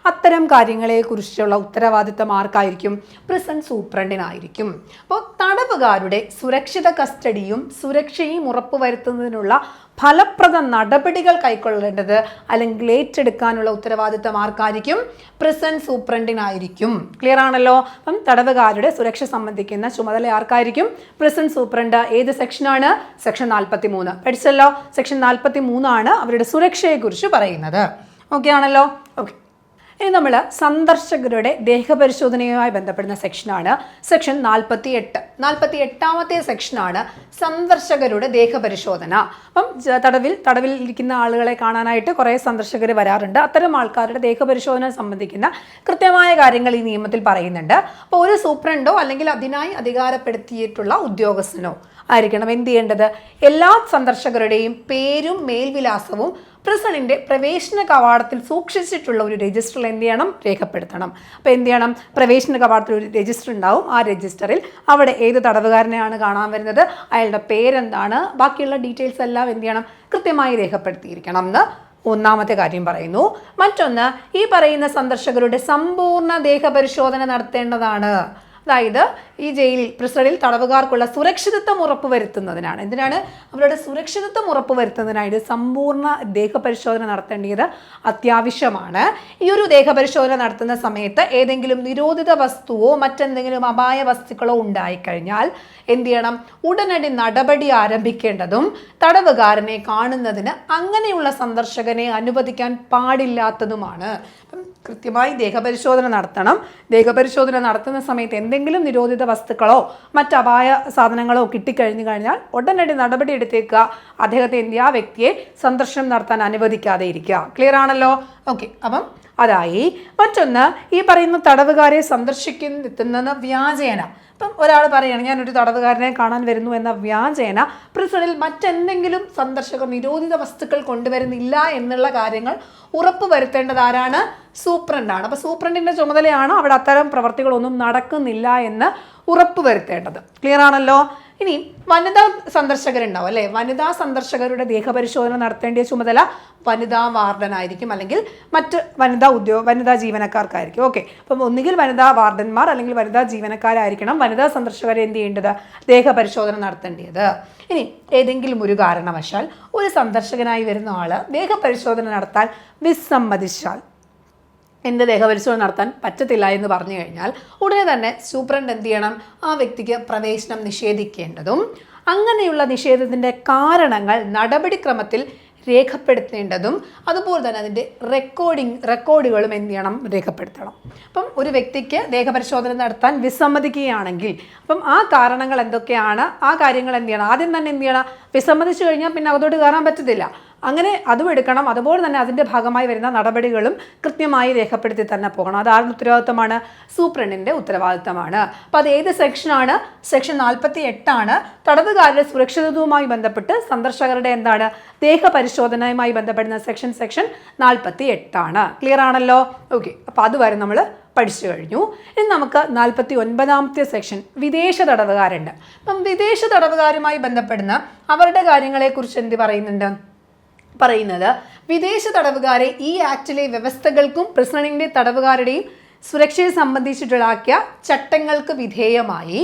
A: അത്തരം കാര്യങ്ങളെക്കുറിച്ചുള്ള ഉത്തരവാദിത്തം ആർക്കായിരിക്കും, പ്രിസൺ സൂപ്രണ്ടിനായിരിക്കും. അപ്പോൾ തടവുകാരുടെ സുരക്ഷിത കസ്റ്റഡിയും സുരക്ഷയും ഉറപ്പുവരുത്തുന്നതിനുള്ള ഫലപ്രദ നടപടികൾ കൈക്കൊള്ളേണ്ടത് അല്ലെങ്കിൽ ഏറ്റെടുക്കാനുള്ള ഉത്തരവാദിത്തം ആർക്കായിരിക്കും, പ്രിസൺ സൂപ്രണ്ടിനായിരിക്കും. ക്ലിയർ ആണല്ലോ. അപ്പം തടവുകാരുടെ സുരക്ഷ സംബന്ധിക്കുന്ന ചുമതല ആർക്കായിരിക്കും, പ്രിസൺ സൂപ്രണ്ട്. ഏത് സെക്ഷനാണ്, സെക്ഷൻ 43 പഠിച്ചല്ലോ. സെക്ഷൻ 43 അവരുടെ സുരക്ഷയെക്കുറിച്ച് പറയുന്നത്. ഓക്കെ ആണല്ലോ. ഓക്കെ, ഇനി നമ്മൾ സന്ദർശകരുടെ ദേഹപരിശോധനയുമായി ബന്ധപ്പെടുന്ന സെക്ഷനാണ് സെക്ഷൻ 48. 48ാമത്തെ സെക്ഷനാണ് സന്ദർശകരുടെ ദേഹപരിശോധന. അപ്പം തടവിൽ ഇരിക്കുന്ന ആളുകളെ കാണാനായിട്ട് കുറേ സന്ദർശകർ വരാറുണ്ട്. അത്തരം ആൾക്കാരുടെ ദേഹപരിശോധന സംബന്ധിക്കുന്ന കൃത്യമായ കാര്യങ്ങൾ ഈ നിയമത്തിൽ പറയുന്നുണ്ട്. അപ്പോൾ ഒരു സൂപ്രണ്ടോ അല്ലെങ്കിൽ അതിനായി അധികാരപ്പെടുത്തിയിട്ടുള്ള ഉദ്യോഗസ്ഥനോ ആയിരിക്കണം എന്ത് ചെയ്യേണ്ടത്, എല്ലാ സന്ദർശകരുടെയും പേരും മേൽവിലാസവും പ്രിസണിൻ്റെ പ്രവേശന കവാടത്തിൽ സൂക്ഷിച്ചിട്ടുള്ള ഒരു രജിസ്റ്ററിൽ എന്ത് ചെയ്യണം, രേഖപ്പെടുത്തണം. അപ്പോൾ എന്ത് ചെയ്യണം, പ്രവേശന കവാടത്തിൽ ഒരു രജിസ്റ്റർ ഉണ്ടാവും. ആ രജിസ്റ്ററിൽ അവിടെ ഏത് തടവുകാരനെയാണ് കാണാൻ വരുന്നത്, അയാളുടെ പേരെന്താണ്, ബാക്കിയുള്ള ഡീറ്റെയിൽസ് എല്ലാം എന്ത് ചെയ്യണം, കൃത്യമായി രേഖപ്പെടുത്തിയിരിക്കണം എന്ന് ഒന്നാമത്തെ കാര്യം പറയുന്നു. മറ്റൊന്ന്, ഈ പറയുന്ന സന്ദർശകരുടെ സമ്പൂർണ്ണ ദേഹപരിശോധന നടത്തേണ്ടതാണ്. അതായത് ഈ ജയിലിൽ പ്രിസണിൽ തടവുകാർക്കുള്ള സുരക്ഷിതത്വം ഉറപ്പുവരുത്തുന്നതിനാണ്. എന്തിനാണ്, അവരുടെ സുരക്ഷിതത്വം ഉറപ്പുവരുത്തുന്നതിനായിട്ട് സമ്പൂർണ്ണ ദേഹപരിശോധന നടത്തേണ്ടത് അത്യാവശ്യമാണ്. ഈ ഒരു ദേഹപരിശോധന നടത്തുന്ന സമയത്ത് ഏതെങ്കിലും നിരോധിത വസ്തുവോ മറ്റെന്തെങ്കിലും അപായ വസ്തുക്കളോ ഉണ്ടായിക്കഴിഞ്ഞാൽ എന്ത് ചെയ്യണം, ഉടനടി നടപടി ആരംഭിക്കേണ്ടതും തടവുകാരനെ കാണുന്നതിന് അങ്ങനെയുള്ള സന്ദർശകനെ അനുവദിക്കാൻ പാടില്ലാത്തതുമാണ്. അപ്പം കൃത്യമായി ദേഹപരിശോധന നടത്തണം. ദേഹപരിശോധന നടത്തുന്ന സമയത്ത് എന്തെങ്കിലും നിരോധിത വസ്തുക്കളോ മറ്റ് അപായ സാധനങ്ങളോ കിട്ടിക്കഴിഞ്ഞാൽ ഉടനടി നടപടി എടുത്തേക്കുക. അദ്ദേഹത്തെ ആ വ്യക്തിയെ സന്ദർശനം നടത്താൻ അനുവദിക്കാതെ ഇരിക്കുക. ക്ലിയർ ആണല്ലോ. ഓക്കെ, അപ്പം അതായി. മറ്റൊന്ന്, ഈ പറയുന്ന തടവുകാരെ സന്ദർശിക്കുന്ന വ്യാജേന, ഇപ്പം ഒരാൾ പറയുകയാണ് ഞാനൊരു തടവുകാരനെ കാണാൻ വരുന്നു എന്ന വ്യാജേന പ്രിസണിൽ മറ്റെന്തെങ്കിലും സന്ദർശകർ നിരോധിത വസ്തുക്കൾ കൊണ്ടുവരുന്നില്ല എന്നുള്ള കാര്യങ്ങൾ ഉറപ്പ് വരുത്തേണ്ടത് ആരാണ്, സൂപ്രണ്ടാണ്. അപ്പോൾ സൂപ്രണ്ടിൻ്റെ ചുമതലയാണ് അവിടെ അത്തരം പ്രവർത്തികളൊന്നും നടക്കുന്നില്ല എന്ന് ഉറപ്പ് വരുത്തേണ്ടത്. ക്ലിയർ ആണല്ലോ. ഇനി വനിതാ സന്ദർശകരുണ്ടാവും അല്ലേ, വനിതാ സന്ദർശകരുടെ ദേഹപരിശോധന നടത്തേണ്ട ചുമതല വനിതാ വാർഡനായിരിക്കും അല്ലെങ്കിൽ മറ്റ് വനിതാ ജീവനക്കാർക്കായിരിക്കും. ഓക്കെ, അപ്പം ഒന്നുകിൽ വനിതാ വാർഡന്മാർ അല്ലെങ്കിൽ വനിതാ ജീവനക്കാരായിരിക്കണം വനിതാ സന്ദർശകരെ എന്ത് ചെയ്യേണ്ടത്, ദേഹപരിശോധന നടത്തേണ്ടത്. ഇനി ഏതെങ്കിലും ഒരു കാരണവശാൽ ഒരു സന്ദർശകനായി വരുന്ന ആൾ ദേഹപരിശോധന നടത്താൻ വിസമ്മതിച്ചാൽ, എൻ്റെ ദേഹപരിശോധന നടത്താൻ പറ്റത്തില്ല എന്ന് പറഞ്ഞു കഴിഞ്ഞാൽ ഉടനെ തന്നെ സൂപ്രണ്ട് എന്ത് ചെയ്യണം, ആ വ്യക്തിക്ക് പ്രവേശനം നിഷേധിക്കേണ്ടതും അങ്ങനെയുള്ള നിഷേധത്തിൻ്റെ കാരണങ്ങൾ നടപടിക്രമത്തിൽ രേഖപ്പെടുത്തേണ്ടതും അതുപോലെ തന്നെ അതിൻ്റെ റെക്കോർഡുകളും എന്ത് ചെയ്യണം, രേഖപ്പെടുത്തണം. അപ്പം ഒരു വ്യക്തിക്ക് ദേഹപരിശോധന നടത്താൻ വിസമ്മതിക്കുകയാണെങ്കിൽ അപ്പം ആ കാരണങ്ങൾ എന്തൊക്കെയാണ്, ആ കാര്യങ്ങൾ എന്ത് ചെയ്യണം, ആദ്യം തന്നെ എന്ത് ചെയ്യണം, വിസമ്മതിച്ചു കഴിഞ്ഞാൽ പിന്നെ അകത്തോട്ട് കയറാൻ പറ്റത്തില്ല. അങ്ങനെ അതും എടുക്കണം. അതുപോലെ തന്നെ അതിൻ്റെ ഭാഗമായി വരുന്ന നടപടികളും കൃത്യമായി രേഖപ്പെടുത്തി തന്നെ പോകണം. അത് ആരുടെ ഉത്തരവാദിത്തമാണ്? സൂപ്രണ്ടിൻ്റെ ഉത്തരവാദിത്തമാണ്. അപ്പോൾ അത് ഏത് സെക്ഷനാണ്? സെക്ഷൻ 48 തടവുകാരുടെ സുരക്ഷിതത്വവുമായി ബന്ധപ്പെട്ട് സന്ദർശകരുടെ എന്താണ് ദേഹപരിശോധനയുമായി ബന്ധപ്പെടുന്ന സെക്ഷൻ 48. ക്ലിയർ ആണല്ലോ? ഓക്കെ, അപ്പോൾ അതുവരെ നമ്മൾ പഠിച്ചു കഴിഞ്ഞു. ഇനി നമുക്ക് 49ാമത്തെ സെക്ഷൻ വിദേശ തടവുകാരുണ്ട്. അപ്പം വിദേശ തടവുകാരുമായി ബന്ധപ്പെടുന്ന അവരുടെ കാര്യങ്ങളെക്കുറിച്ച് എന്ത് പറയുന്നത് വിദേശ തടവുകാരെ ഈ ആക്ടിലെ വ്യവസ്ഥകൾക്കും പ്രിസണിൻ്റെ തടവുകാരുടെയും സുരക്ഷയെ സംബന്ധിച്ചിട്ടുള്ളാക്കിയ ചട്ടങ്ങൾക്ക് വിധേയമായി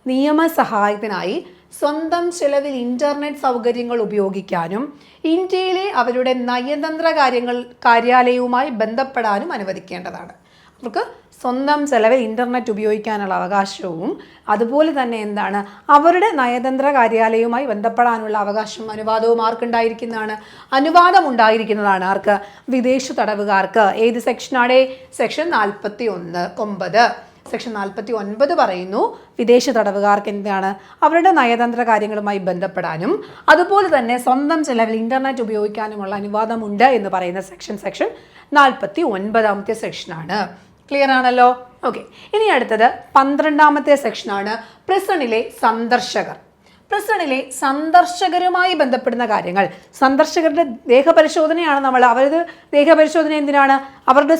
A: നിയമസഹായത്തിനായി സ്വന്തം ചെലവിൽ ഇൻ്റർനെറ്റ് സൗകര്യങ്ങൾ ഉപയോഗിക്കാനും ഇന്ത്യയിലെ അവരുടെ നയതന്ത്ര കാര്യാലയവുമായി ബന്ധപ്പെടാനും അനുവദിക്കേണ്ടതാണ്. അവർക്ക് സ്വന്തം ചെലവിൽ ഇൻ്റർനെറ്റ് ഉപയോഗിക്കാനുള്ള അവകാശവും അതുപോലെ തന്നെ എന്താണ് അവരുടെ നയതന്ത്ര കാര്യാലയവുമായി ബന്ധപ്പെടാനുള്ള അവകാശവും അനുവാദവും അനുവാദം ഉണ്ടായിരിക്കുന്നതാണ്. ആർക്ക്? വിദേശ തടവുകാർക്ക്. ഏത് സെക്ഷനാണ്? സെക്ഷൻ 49. സെക്ഷൻ 49 പറയുന്നു വിദേശ തടവുകാർക്ക് എന്താണ് അവരുടെ നയതന്ത്ര കാര്യങ്ങളുമായി ബന്ധപ്പെടാനും അതുപോലെ തന്നെ സ്വന്തം ചെലവിൽ ഇൻ്റർനെറ്റ് ഉപയോഗിക്കാനുമുള്ള അനുവാദമുണ്ട് എന്ന് പറയുന്ന സെക്ഷൻ 49ാമത്തെ സെക്ഷനാണ്. ക്ലിയർ ആണല്ലോ? ഓക്കെ, ഇനി അടുത്തത് 12ാമത്തെ സെക്ഷനാണ് പ്രിസണിലെ സന്ദർശകർ. പ്രിസണിലെ സന്ദർശകരുമായി ബന്ധപ്പെടുന്ന കാര്യങ്ങൾ. സന്ദർശകരുടെ ദേഹപരിശോധനയാണ് അവരത് ദേഹപരിശോധന എന്തിനാണ്? അവരുടെ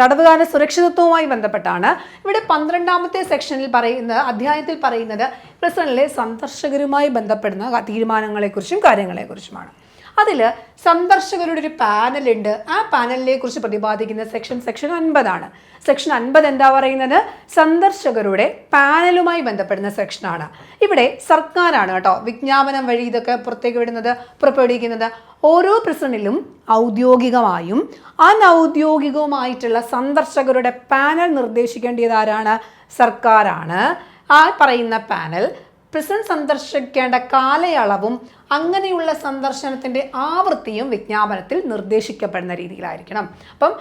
A: തടവുകാരുടെ സുരക്ഷിതത്വവുമായി ബന്ധപ്പെട്ടാണ്. ഇവിടെ 12ാമത്തെ സെക്ഷനിൽ അധ്യായത്തിൽ പറയുന്നത് പ്രിസണിലെ സന്ദർശകരുമായി ബന്ധപ്പെടുന്ന തീരുമാനങ്ങളെക്കുറിച്ചും കാര്യങ്ങളെക്കുറിച്ചുമാണ്. അതിൽ സന്ദർശകരുടെ ഒരു പാനലുണ്ട്. ആ പാനലിനെ കുറിച്ച് പ്രതിപാദിക്കുന്ന സെക്ഷൻ 50. സെക്ഷൻ 50 എന്താ പറയുന്നത്? സന്ദർശകരുടെ പാനലുമായി ബന്ധപ്പെടുന്ന സെക്ഷനാണ്. ഇവിടെ സർക്കാരാണ് കേട്ടോ വിജ്ഞാപനം വഴി ഇതൊക്കെ പുറപ്പെടുവിക്കുന്നത്. ഓരോ പ്രിസണിലും ഔദ്യോഗികമായും അനൗദ്യോഗികവുമായിട്ടുള്ള സന്ദർശകരുടെ പാനൽ നിർദ്ദേശിക്കേണ്ടത് ആരാണ്? സർക്കാരാണ്. ആ പറയുന്ന പാനൽ പ്രിസൺ സന്ദർശിക്കേണ്ട കാലയളവും അങ്ങനെയുള്ള സന്ദർശനത്തിൻ്റെ ആവൃത്തിയും വിജ്ഞാപനത്തിൽ നിർദ്ദേശിക്കപ്പെടുന്ന രീതിയിലായിരിക്കണം. അപ്പം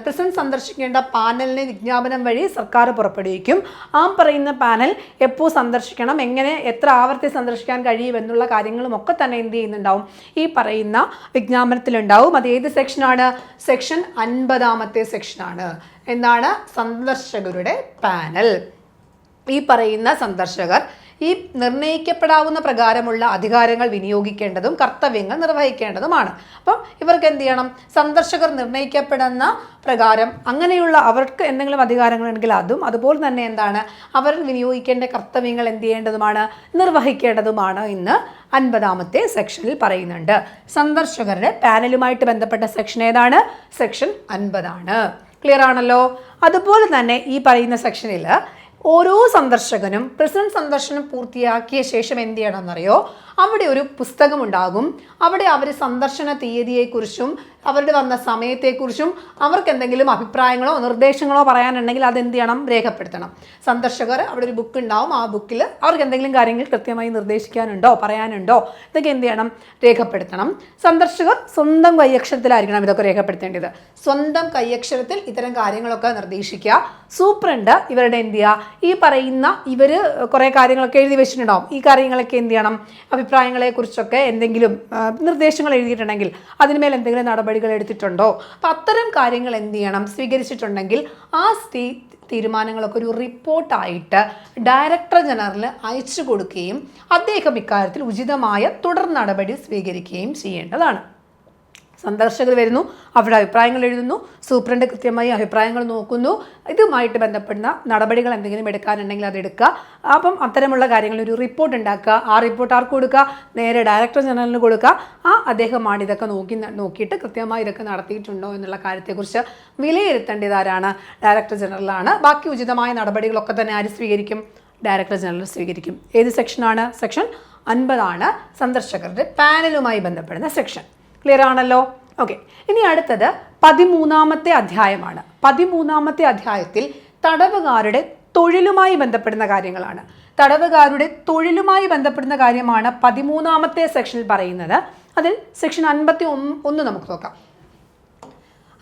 A: പ്രിസൺ സന്ദർശിക്കേണ്ട പാനലിനെ വിജ്ഞാപനം വഴി സർക്കാർ പുറപ്പെടുവിക്കും. ആ പറയുന്ന പാനൽ എപ്പോൾ സന്ദർശിക്കണം, എങ്ങനെ എത്ര ആവർത്തി സന്ദർശിക്കാൻ കഴിയും എന്നുള്ള കാര്യങ്ങളും ഒക്കെ തന്നെ എന്ത് ചെയ്യുന്നുണ്ടാവും? ഈ പറയുന്ന വിജ്ഞാപനത്തിലുണ്ടാവും. അത് ഏത് സെക്ഷനാണ്? സെക്ഷൻ 50ാമത്തെ സെക്ഷനാണ്. എന്താണ്? സന്ദർശകരുടെ പാനൽ. ഈ പറയുന്ന സന്ദർശകർ ഈ നിർണ്ണയിക്കപ്പെടാവുന്ന പ്രകാരമുള്ള അധികാരങ്ങൾ വിനിയോഗിക്കേണ്ടതും കർത്തവ്യങ്ങൾ നിർവഹിക്കേണ്ടതുമാണ്. അപ്പം ഇവർക്ക് എന്ത് ചെയ്യണം? സന്ദർശകർ നിർണ്ണയിക്കപ്പെടുന്ന പ്രകാരം അങ്ങനെയുള്ള അവർക്ക് എന്തെങ്കിലും അധികാരങ്ങളുണ്ടെങ്കിൽ അതും അതുപോലെ തന്നെ എന്താണ് അവർ വിനിയോഗിക്കേണ്ട കർത്തവ്യങ്ങൾ എന്ത് ചെയ്യേണ്ടതുമാണ്? നിർവഹിക്കേണ്ടതുമാണ് എന്ന് 50ാമത്തെ സെക്ഷനിൽ പറയുന്നുണ്ട്. സന്ദർശകരുടെ പാനലുമായിട്ട് ബന്ധപ്പെട്ട സെക്ഷൻ ഏതാണ്? സെക്ഷൻ 50. ക്ലിയർ ആണല്ലോ? അതുപോലെ തന്നെ ഈ പറയുന്ന സെക്ഷനിൽ ഓരോ സന്ദർശകനും പ്രിസൺ സന്ദർശനം പൂർത്തിയാക്കിയ ശേഷം എന്ത് ചെയ്യണമെന്നറിയോ? അവിടെ ഒരു പുസ്തകം ഉണ്ടാകും. അവിടെ അവർ സന്ദർശന തീയതിയെക്കുറിച്ചും അവരുടെ വന്ന സമയത്തെക്കുറിച്ചും അവർക്ക് എന്തെങ്കിലും അഭിപ്രായങ്ങളോ നിർദ്ദേശങ്ങളോ പറയാനുണ്ടെങ്കിൽ അതെന്ത് ചെയ്യണം? രേഖപ്പെടുത്തണം. സന്ദർശകർ അവിടെ ഒരു ബുക്ക് ഉണ്ടാവും. ആ ബുക്കിൽ അവർക്ക് എന്തെങ്കിലും കാര്യങ്ങൾ കൃത്യമായി നിർദ്ദേശിക്കാനുണ്ടോ പറയാനുണ്ടോ ഇതൊക്കെ എന്ത് ചെയ്യണം? രേഖപ്പെടുത്തണം. സന്ദർശകർ സ്വന്തം കൈയക്ഷരത്തിലായിരിക്കണം ഇതൊക്കെ രേഖപ്പെടുത്തേണ്ടത്. സ്വന്തം കൈയക്ഷരത്തിൽ ഇത്തരം കാര്യങ്ങളൊക്കെ നിർദ്ദേശിക്കുക. സൂപ്രണ്ട് ഇവരുടെ എന്ത് ചെയ്യുക? ഈ പറയുന്ന കുറേ കാര്യങ്ങളൊക്കെ എഴുതി വെച്ചിട്ടുണ്ടാവും. ഈ കാര്യങ്ങളൊക്കെ എന്ത് ചെയ്യണം? അഭിപ്രായങ്ങളെക്കുറിച്ചൊക്കെ എന്തെങ്കിലും നിർദ്ദേശങ്ങൾ എഴുതിയിട്ടുണ്ടെങ്കിൽ അതിന്മേൽ എന്തെങ്കിലും നടപടികൾ എടുത്തിട്ടുണ്ടോ? അപ്പം അത്തരം കാര്യങ്ങൾ എന്ത് ചെയ്യണം? സ്വീകരിച്ചിട്ടുണ്ടെങ്കിൽ ആ തീരുമാനങ്ങളൊക്കെ ഒരു റിപ്പോർട്ടായിട്ട് ഡയറക്ടർ ജനറലിന് അയച്ചു കൊടുക്കുകയും അദ്ദേഹം ഇക്കാര്യത്തിൽ ഉചിതമായ തുടർ നടപടി സ്വീകരിക്കുകയും ചെയ്യേണ്ടതാണ്. സന്ദർശകർ വരുന്നു, അവരുടെ അഭിപ്രായങ്ങൾ എഴുതുന്നു, സൂപ്രണ്ട് കൃത്യമായി അഭിപ്രായങ്ങൾ നോക്കുന്നു, ഇതുമായിട്ട് ബന്ധപ്പെടുന്ന നടപടികൾ എന്തെങ്കിലും എടുക്കാനുണ്ടെങ്കിൽ അത് എടുക്കുക. അപ്പം അത്തരമുള്ള കാര്യങ്ങൾ ഒരു റിപ്പോർട്ട് ഉണ്ടാക്കുക. ആ റിപ്പോർട്ട് ആർക്ക് കൊടുക്കുക? നേരെ ഡയറക്ടർ ജനറലിന് കൊടുക്കുക. അദ്ദേഹമാണ് ഇതൊക്കെ നോക്കിയിട്ട് കൃത്യമായി ഇതൊക്കെ നടത്തിയിട്ടുണ്ടോ എന്നുള്ള കാര്യത്തെക്കുറിച്ച് വിലയിരുത്തേണ്ടത് ആരാണ്? ഡയറക്ടർ ജനറലാണ്. ബാക്കി ഉചിതമായ നടപടികളൊക്കെ തന്നെ ആര് സ്വീകരിക്കും? ഡയറക്ടർ ജനറൽ സ്വീകരിക്കും. ഏത് സെക്ഷനാണ്? സെക്ഷൻ 50 സന്ദർശകരുടെ പാനലുമായി ബന്ധപ്പെടുന്ന സെക്ഷൻ. ക്ലിയർ ആണല്ലോ? ഓക്കെ, ഇനി അടുത്തത് 13ാമത്തെ അധ്യായമാണ്. 13ാമത്തെ അധ്യായത്തിൽ തടവുകാരുടെ തൊഴിലുമായി ബന്ധപ്പെടുന്ന കാര്യങ്ങളാണ്. തടവുകാരുടെ തൊഴിലുമായി ബന്ധപ്പെടുന്ന കാര്യമാണ് 13ാമത്തെ സെക്ഷനിൽ പറയുന്നത്. അതിൽ സെക്ഷൻ 51 നമുക്ക് നോക്കാം.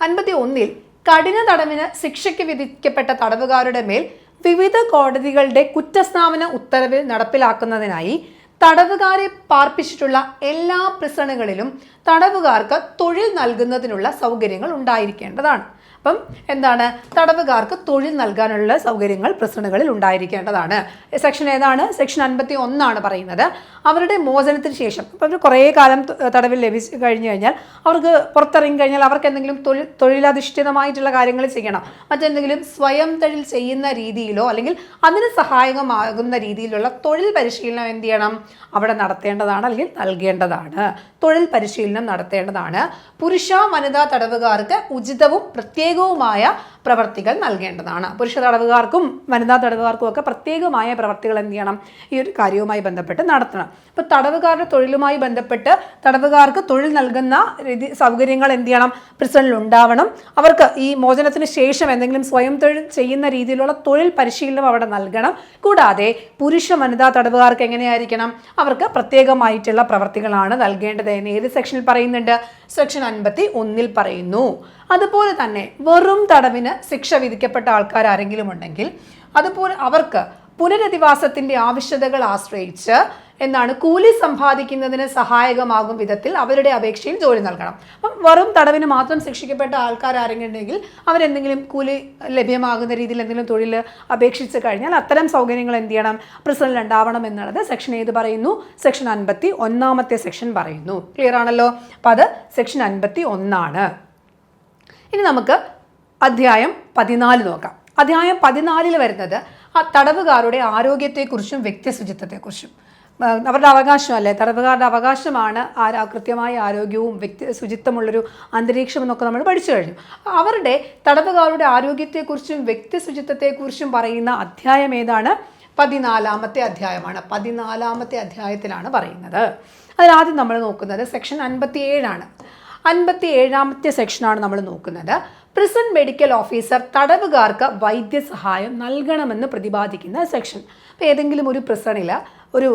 A: 51 കഠിന തടവിന് ശിക്ഷയ്ക്ക് വിധിക്കപ്പെട്ട തടവുകാരുടെ മേൽ വിവിധ കോടതികളുടെ കുറ്റസ്ഥാപന ഉത്തരവ് നടപ്പിലാക്കുന്നതിനായി തടവുകാരെ പാർപ്പിച്ചിട്ടുള്ള എല്ലാ പ്രിസണുകളിലും തടവുകാർക്ക് തൊഴിൽ നൽകുന്നതിനുള്ള സൗകര്യങ്ങൾ ഉണ്ടായിരിക്കേണ്ടതാണ്. അപ്പം എന്താണ്, തടവുകാർക്ക് തൊഴിൽ നൽകാനുള്ള സൗകര്യങ്ങൾ പ്രിസണുകളിൽ ഉണ്ടായിരിക്കേണ്ടതാണ്. സെക്ഷൻ ഏതാണ്? സെക്ഷൻ 51 പറയുന്നത്. അവരുടെ മോചനത്തിന് ശേഷം ഇപ്പം അവർ കുറേ കാലം തടവിൽ ലഭിച്ചു കഴിഞ്ഞു കഴിഞ്ഞാൽ അവർക്ക് പുറത്തിറങ്ങി കഴിഞ്ഞാൽ അവർക്ക് എന്തെങ്കിലും തൊഴിലധിഷ്ഠിതമായിട്ടുള്ള കാര്യങ്ങൾ ചെയ്യണം, മറ്റെന്തെങ്കിലും സ്വയം തൊഴിൽ ചെയ്യുന്ന രീതിയിലോ അല്ലെങ്കിൽ അതിന് സഹായകമാകുന്ന രീതിയിലുള്ള തൊഴിൽ പരിശീലനം എന്ത് ചെയ്യണം, അവിടെ നടത്തേണ്ടതാണ് അല്ലെങ്കിൽ നൽകേണ്ടതാണ്. തൊഴിൽ പരിശീലനം നടത്തേണ്ടതാണ്. പുരുഷ വനിതാ തടവുകാർക്ക് ഉചിതവും പ്രത്യേകവുമായ പ്രവർത്തികൾ നൽകേണ്ടതാണ്. പുരുഷ തടവുകാർക്കും വനിതാ തടവുകാർക്കും ഒക്കെ പ്രത്യേകമായ പ്രവർത്തികൾ എന്ത് ചെയ്യണം, ഈ ഒരു കാര്യവുമായി ബന്ധപ്പെട്ട് നടത്തണം. അപ്പോൾ തടവുകാരുടെ തൊഴിലുമായി ബന്ധപ്പെട്ട് തടവുകാർക്ക് തൊഴിൽ നൽകുന്ന സൗകര്യങ്ങൾ എന്ത് ചെയ്യണം, പ്രിസണിൽ ഉണ്ടാവണം. അവർക്ക് ഈ മോചനത്തിന് ശേഷം എന്തെങ്കിലും സ്വയം തൊഴിൽ ചെയ്യുന്ന രീതിയിലുള്ള തൊഴിൽ പരിശീലനം അവിടെ നൽകണം. കൂടാതെ പുരുഷ വനിതാ തടവുകാർക്ക് എങ്ങനെയായിരിക്കണം, അവർക്ക് പ്രത്യേകമായിട്ടുള്ള പ്രവർത്തികളാണ് നൽകേണ്ടത് എന്ന് ഏത് സെക്ഷനിൽ പറയുന്നുണ്ട്? സെക്ഷൻ 51 പറയുന്നു. അതുപോലെ തന്നെ വെറും തടവിന് ശിക്ഷ വിധിക്കപ്പെട്ട ആൾക്കാർ ആരെങ്കിലും ഉണ്ടെങ്കിൽ അതുപോലെ അവർക്ക് പുനരധിവാസത്തിന്റെ ആവശ്യകതകൾ ആശ്രയിച്ച് കൂലി സമ്പാദിക്കുന്നതിന് സഹായകമാകും വിധത്തിൽ അവരുടെ അപേക്ഷയിൽ ജോലി നൽകണം. അപ്പം വെറും തടവിന് മാത്രം ശിക്ഷിക്കപ്പെട്ട ആൾക്കാർ ആരെങ്കിലും ഉണ്ടെങ്കിൽ അവരെന്തെങ്കിലും കൂലി ലഭ്യമാകുന്ന രീതിയിൽ എന്തെങ്കിലും തൊഴിൽ അപേക്ഷിച്ച് കഴിഞ്ഞാൽ അത്തരം സൗകര്യങ്ങൾ എന്ത് ചെയ്യണം, പ്രിസണിൽ ഉണ്ടാവണം എന്നുള്ളത് സെക്ഷൻ ഏത് പറയുന്നു? സെക്ഷൻ 51 സെക്ഷൻ പറയുന്നു. ക്ലിയർ ആണല്ലോ? അപ്പം അത് സെക്ഷൻ 51. ഇനി നമുക്ക് അധ്യായം 14 നോക്കാം. അധ്യായം 14 വരുന്നത് തടവുകാരുടെ ആരോഗ്യത്തെക്കുറിച്ചും വ്യക്തിശുചിത്വത്തെക്കുറിച്ചും. അവരുടെ അവകാശമല്ലേ, തടവുകാരുടെ അവകാശമാണ് കൃത്യമായ ആരോഗ്യവും ശുചിത്വമുള്ളൊരു അന്തരീക്ഷം എന്നൊക്കെ നമ്മൾ പഠിച്ചു കഴിഞ്ഞു. അവരുടെ തടവുകാരുടെ ആരോഗ്യത്തെക്കുറിച്ചും വ്യക്തിശുചിത്വത്തെക്കുറിച്ചും പറയുന്ന അധ്യായം ഏതാണ്? 14 അധ്യായമാണ്. 14 അധ്യായത്തിലാണ് പറയുന്നത്. അതിലാദ്യം നമ്മൾ നോക്കുന്നത് സെക്ഷൻ 57 57 സെക്ഷനാണ് നമ്മൾ നോക്കുന്നത്. പ്രിസൺ മെഡിക്കൽ ഓഫീസർ തടവുകാർക്ക് വൈദ്യസഹായം നൽകണമെന്ന് പ്രതിപാദിക്കുന്ന സെക്ഷൻ. അപ്പോൾ ഏതെങ്കിലും ഒരു പ്രിസണിൽ ഒരു